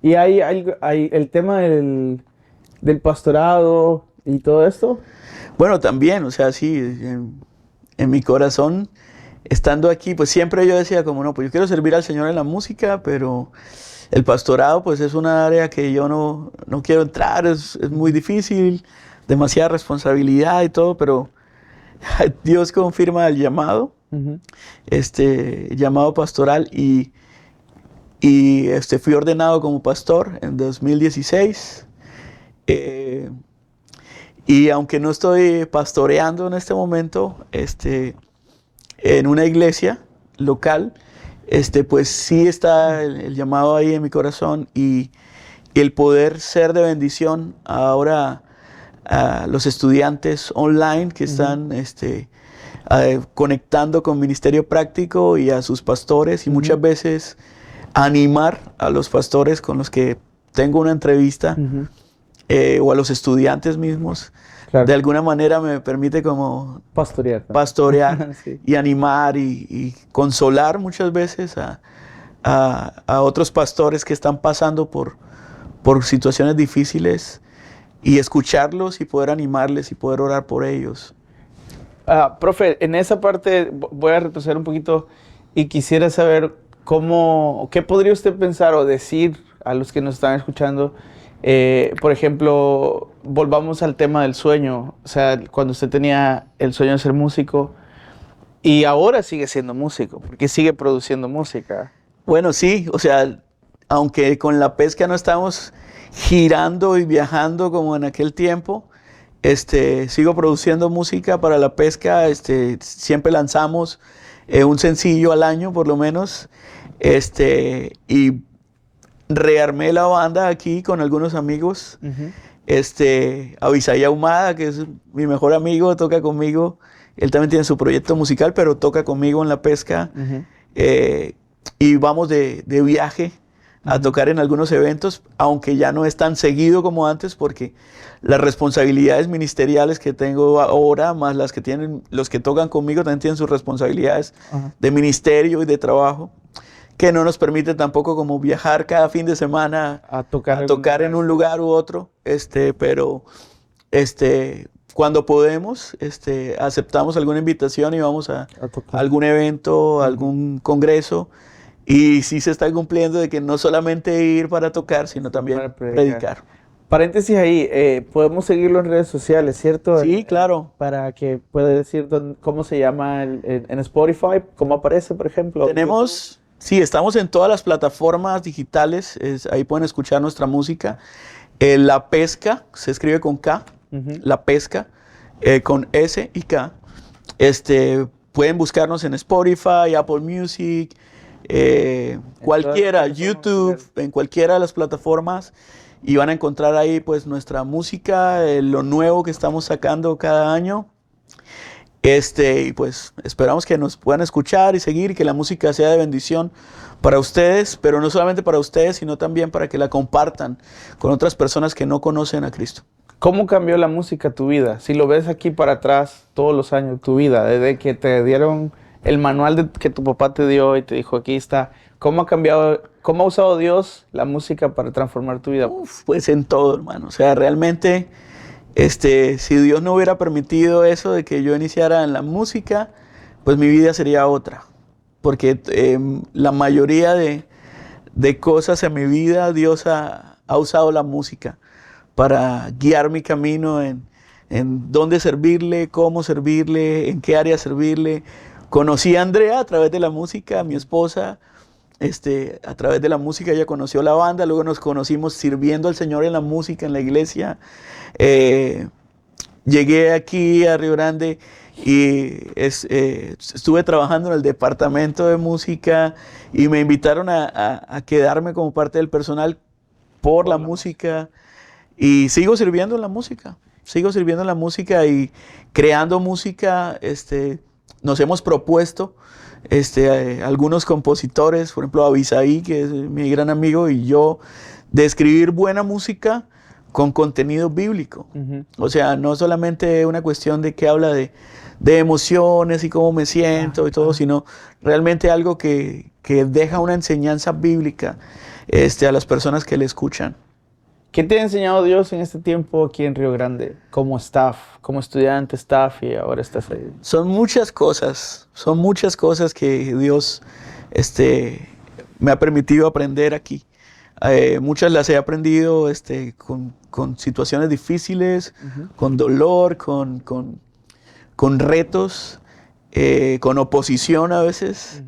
¿Y hay el tema del pastorado y todo esto? Bueno, también, o sea, sí, en mi corazón, estando aquí, pues siempre yo decía como, no, pues yo quiero servir al Señor en la música, pero el pastorado, pues es una área que yo no quiero entrar, es muy difícil, demasiada responsabilidad y todo, pero Dios confirma el llamado, llamado pastoral y fui ordenado como pastor en 2016. Y aunque no estoy pastoreando en este momento, en una iglesia local, pues sí está el llamado ahí en mi corazón y el poder ser de bendición ahora a los estudiantes online que están conectando con ministerio práctico y a sus pastores y muchas veces animar a los pastores con los que tengo una entrevista o a los estudiantes mismos. Claro. De alguna manera me permite como pastorear sí. Y animar y consolar muchas veces a otros pastores que están pasando por situaciones difíciles y escucharlos y poder animarles y poder orar por ellos. Profe, en esa parte voy a retroceder un poquito y quisiera saber ¿qué podría usted pensar o decir a los que nos están escuchando? Por ejemplo, volvamos al tema del sueño. O sea, cuando usted tenía el sueño de ser músico y ahora sigue siendo músico, porque sigue produciendo música. Bueno, sí, o sea, aunque con la pesca no estamos girando y viajando como en aquel tiempo, sigo produciendo música para la pesca. Siempre lanzamos un sencillo al año por lo menos, y rearmé la banda aquí con algunos amigos. Avisaí Ahumada, que es mi mejor amigo, toca conmigo. Él también tiene su proyecto musical, pero toca conmigo en la pesca. Y vamos de viaje a tocar en algunos eventos, aunque ya no es tan seguido como antes, porque las responsabilidades ministeriales que tengo ahora, más las que tienen los que tocan conmigo, también tienen sus responsabilidades de ministerio y de trabajo, que no nos permite tampoco como viajar cada fin de semana a tocar en un lugar u otro, pero cuando podemos, aceptamos alguna invitación y vamos a algún evento, algún congreso, y sí se está cumpliendo de que no solamente ir para tocar, sino también para predicar. Paréntesis ahí, podemos seguirlo en redes sociales, ¿cierto? Sí, claro. Para que pueda decir cómo se llama en Spotify, cómo aparece, por ejemplo. Sí, estamos en todas las plataformas digitales, ahí pueden escuchar nuestra música. La Pesca, se escribe con K, La Pesca, con S y K. Pueden buscarnos en Spotify, Apple Music, cualquiera, YouTube, en cualquiera de las plataformas, y van a encontrar ahí pues nuestra música, lo nuevo que estamos sacando cada año. Y pues esperamos que nos puedan escuchar y seguir, y que la música sea de bendición para ustedes, pero no solamente para ustedes, sino también para que la compartan con otras personas que no conocen a Cristo. ¿Cómo cambió la música tu vida? Si lo ves aquí para atrás, todos los años, tu vida, desde que te dieron el manual que tu papá te dio y te dijo, aquí está, ¿cómo ha cambiado, cómo ha usado Dios la música para transformar tu vida? Pues en todo, hermano. O sea, realmente, si Dios no hubiera permitido eso de que yo iniciara en la música, pues mi vida sería otra. Porque la mayoría de cosas en mi vida, Dios ha usado la música para guiar mi camino en dónde servirle, cómo servirle, en qué área servirle. Conocí a Andrea a través de la música, mi esposa, a través de la música ella conoció la banda, luego nos conocimos sirviendo al Señor en la música, en la iglesia. Llegué aquí a Río Grande y estuve trabajando en el departamento de música y me invitaron a quedarme como parte del personal por la música, y sigo sirviendo en la música y creando música. Nos hemos propuesto algunos compositores, por ejemplo Avisaí, que es mi gran amigo, y yo, de escribir buena música con contenido bíblico. O sea, no solamente una cuestión de que habla de emociones y cómo me siento y todo, sino realmente algo que deja una enseñanza bíblica a las personas que le escuchan. ¿Qué te ha enseñado Dios en este tiempo aquí en Río Grande, como staff, como estudiante, staff, y ahora estás ahí? Son muchas cosas que Dios me ha permitido aprender aquí. Muchas las he aprendido con situaciones difíciles, con dolor, con retos, con oposición a veces.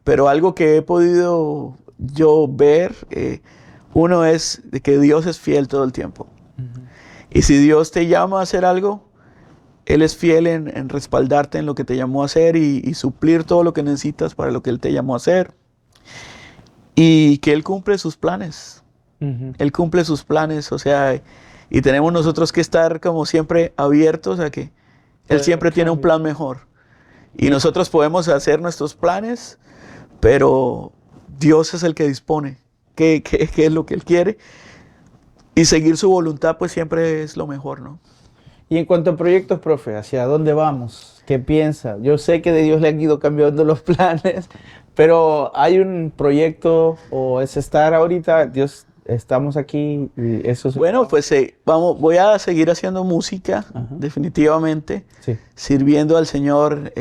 Pero algo que he podido yo ver, uno es de que Dios es fiel todo el tiempo. Y si Dios te llama a hacer algo, Él es fiel en respaldarte en lo que te llamó a hacer y suplir todo lo que necesitas para lo que Él te llamó a hacer. Y que Él cumple sus planes. Él cumple sus planes, o sea, y tenemos nosotros que estar como siempre abiertos a que Él siempre tiene un plan mejor. Y nosotros podemos hacer nuestros planes, pero Dios es el que dispone qué es lo que Él quiere. Y seguir su voluntad pues siempre es lo mejor, ¿no? Y en cuanto a proyectos, profe, ¿hacia dónde vamos? ¿Qué piensa? Yo sé que de Dios le han ido cambiando los planes, pero ¿hay un proyecto o es estar ahorita? Dios, estamos aquí y eso es... Bueno, pues voy a seguir haciendo música, definitivamente, sí, sirviendo al Señor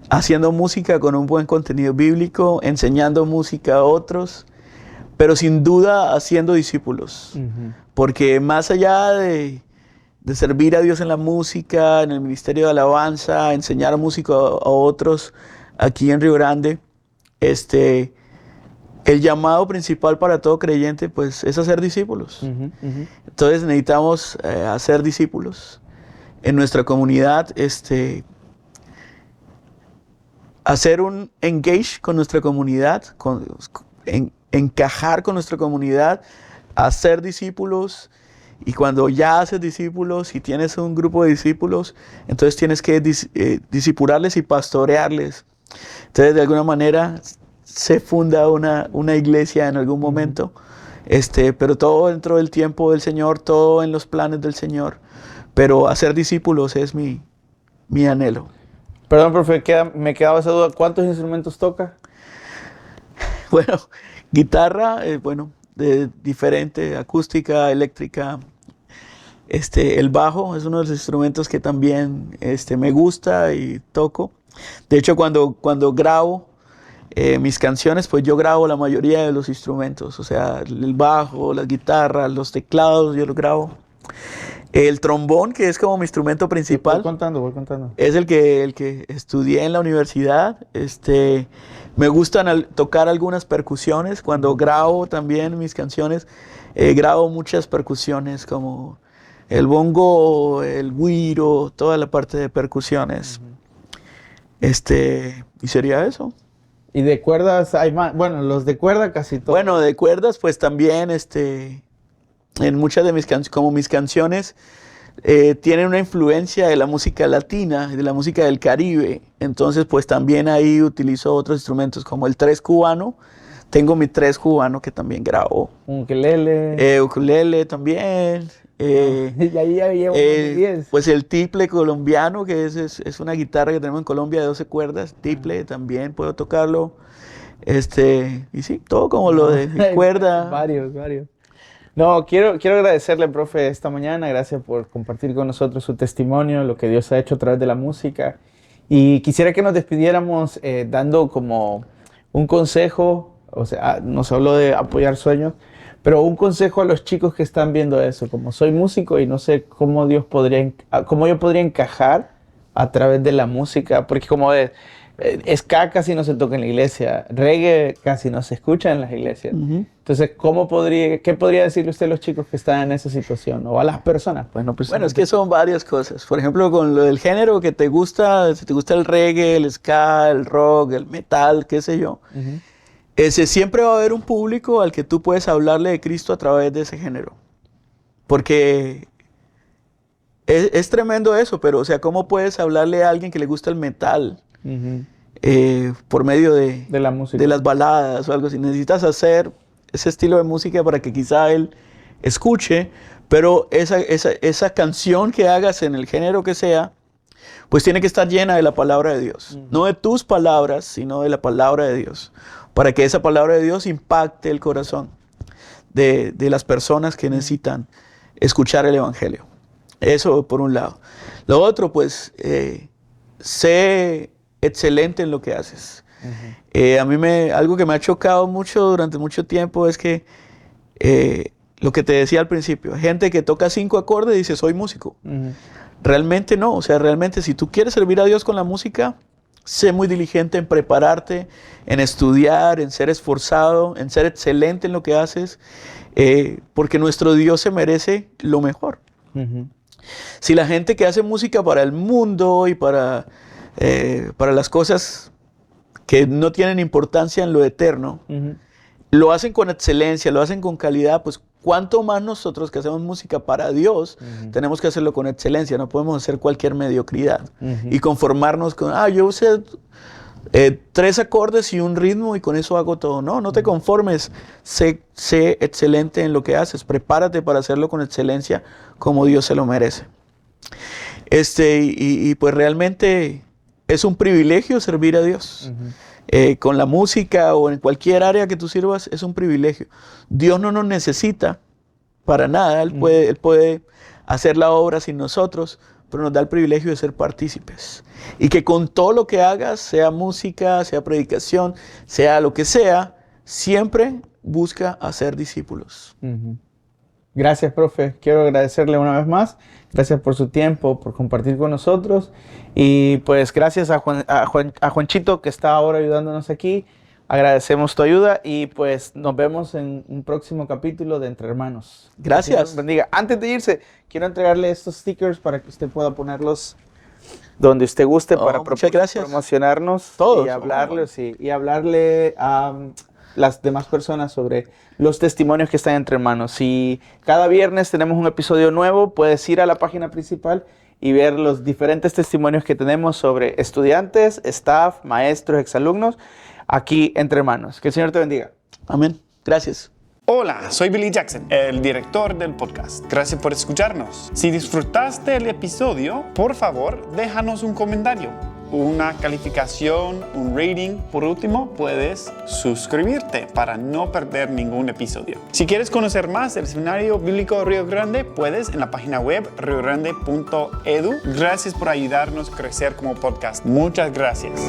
haciendo música con un buen contenido bíblico, enseñando música a otros, pero sin duda haciendo discípulos. Porque más allá de servir a Dios en la música, en el ministerio de alabanza, enseñar música a otros aquí en Río Grande, el llamado principal para todo creyente pues, es hacer discípulos. Entonces necesitamos hacer discípulos en nuestra comunidad, hacer un engage con nuestra comunidad, encajar con nuestra comunidad, hacer discípulos. Y cuando ya haces discípulos y tienes un grupo de discípulos, entonces tienes que discipularles y pastorearles. Entonces, de alguna manera, se funda una iglesia en algún momento, pero todo dentro del tiempo del Señor, todo en los planes del Señor. Pero hacer discípulos es mi anhelo. Perdón, profe, me quedaba esa duda. ¿Cuántos instrumentos toca? Bueno, guitarra, diferente, acústica, eléctrica. El bajo es uno de los instrumentos que también me gusta y toco. De hecho, cuando grabo mis canciones, pues yo grabo la mayoría de los instrumentos. O sea, el bajo, la guitarra, los teclados, yo los grabo. El trombón, que es como mi instrumento principal. Voy contando. Es el que estudié en la universidad. Me gustan tocar algunas percusiones. Cuando grabo también mis canciones, grabo muchas percusiones como el bongo, el güiro, toda la parte de percusiones. Y sería eso. ¿Y de cuerdas hay más? Bueno, los de cuerda casi todos. Bueno, de cuerdas pues también en muchas de mis canciones tienen una influencia de la música latina, de la música del Caribe. Entonces, pues también ahí utilizo otros instrumentos como el tres cubano. Tengo mi tres cubano que también grabo. Ukelele. Ukelele también. Y ahí ya llevo 10. Pues el tiple colombiano, que es una guitarra que tenemos en Colombia de 12 cuerdas. Tiple también puedo tocarlo. Y sí, todo como lo de cuerda. Varios. No, quiero agradecerle, profe, esta mañana. Gracias por compartir con nosotros su testimonio, lo que Dios ha hecho a través de la música. Y quisiera que nos despidiéramos dando como un consejo. O sea, nos habló de apoyar sueños, pero un consejo a los chicos que están viendo eso. Como soy músico y no sé cómo yo podría encajar a través de la música, porque como ska casi no se toca en la iglesia, reggae casi no se escucha en las iglesias. Entonces, ¿qué podría decirle usted a los chicos que están en esa situación? O a las personas. Bueno, es que son varias cosas. Por ejemplo, con lo del género que te gusta, si te gusta el reggae, el ska, el rock, el metal, qué sé yo, siempre va a haber un público al que tú puedes hablarle de Cristo a través de ese género. Porque es tremendo eso, pero o sea, ¿cómo puedes hablarle a alguien que le gusta el metal? Por medio de la música, de las baladas o algo así. Necesitas hacer ese estilo de música para que quizá él escuche, pero esa canción que hagas en el género que sea, pues tiene que estar llena de la palabra de Dios. No de tus palabras, sino de la palabra de Dios, para que esa palabra de Dios impacte el corazón de las personas que necesitan escuchar el evangelio. Eso por un lado. Lo otro, pues, sé excelente en lo que haces. A mí algo que me ha chocado mucho durante mucho tiempo es que lo que te decía al principio, gente que toca 5 acordes y dice soy músico. Realmente no, o sea, realmente si tú quieres servir a Dios con la música, sé muy diligente en prepararte, en estudiar, en ser esforzado, en ser excelente en lo que haces, porque nuestro Dios se merece lo mejor. Si la gente que hace música para el mundo y para las cosas que no tienen importancia en lo eterno, lo hacen con excelencia, lo hacen con calidad, pues cuánto más nosotros que hacemos música para Dios, tenemos que hacerlo con excelencia, no podemos hacer cualquier mediocridad y conformarnos con, yo sé 3 acordes y un ritmo y con eso hago todo. No te conformes, sé excelente en lo que haces, prepárate para hacerlo con excelencia como Dios se lo merece. Y pues realmente es un privilegio servir a Dios. Con la música o en cualquier área que tú sirvas, es un privilegio. Dios no nos necesita para nada. Él puede hacer la obra sin nosotros, pero nos da el privilegio de ser partícipes. Y que con todo lo que hagas, sea música, sea predicación, sea lo que sea, siempre busca hacer discípulos. Gracias, profe. Quiero agradecerle una vez más. Gracias por su tiempo, por compartir con nosotros. Y pues gracias a Juanchito, que está ahora ayudándonos aquí. Agradecemos tu ayuda y pues nos vemos en un próximo capítulo de Entre Hermanos. Gracias. Dios bendiga. Antes de irse, quiero entregarle estos stickers para que usted pueda ponerlos donde usted guste para muchas gracias. promocionarnos Todos. y hablarle a las demás personas sobre los testimonios que están entre hermanos. Y cada viernes tenemos un episodio nuevo, puedes ir a la página principal y ver los diferentes testimonios que tenemos sobre estudiantes, staff, maestros, exalumnos, aquí entre hermanos. Que el Señor te bendiga. Amén. Gracias. Hola, soy Billy Jackson, el director del podcast. Gracias por escucharnos. Si disfrutaste el episodio, por favor, déjanos un comentario, una calificación, un rating. Por último, puedes suscribirte para no perder ningún episodio. Si quieres conocer más del Seminario Bíblico Río Grande, puedes en la página web riogrande.edu. Gracias por ayudarnos a crecer como podcast. Muchas gracias.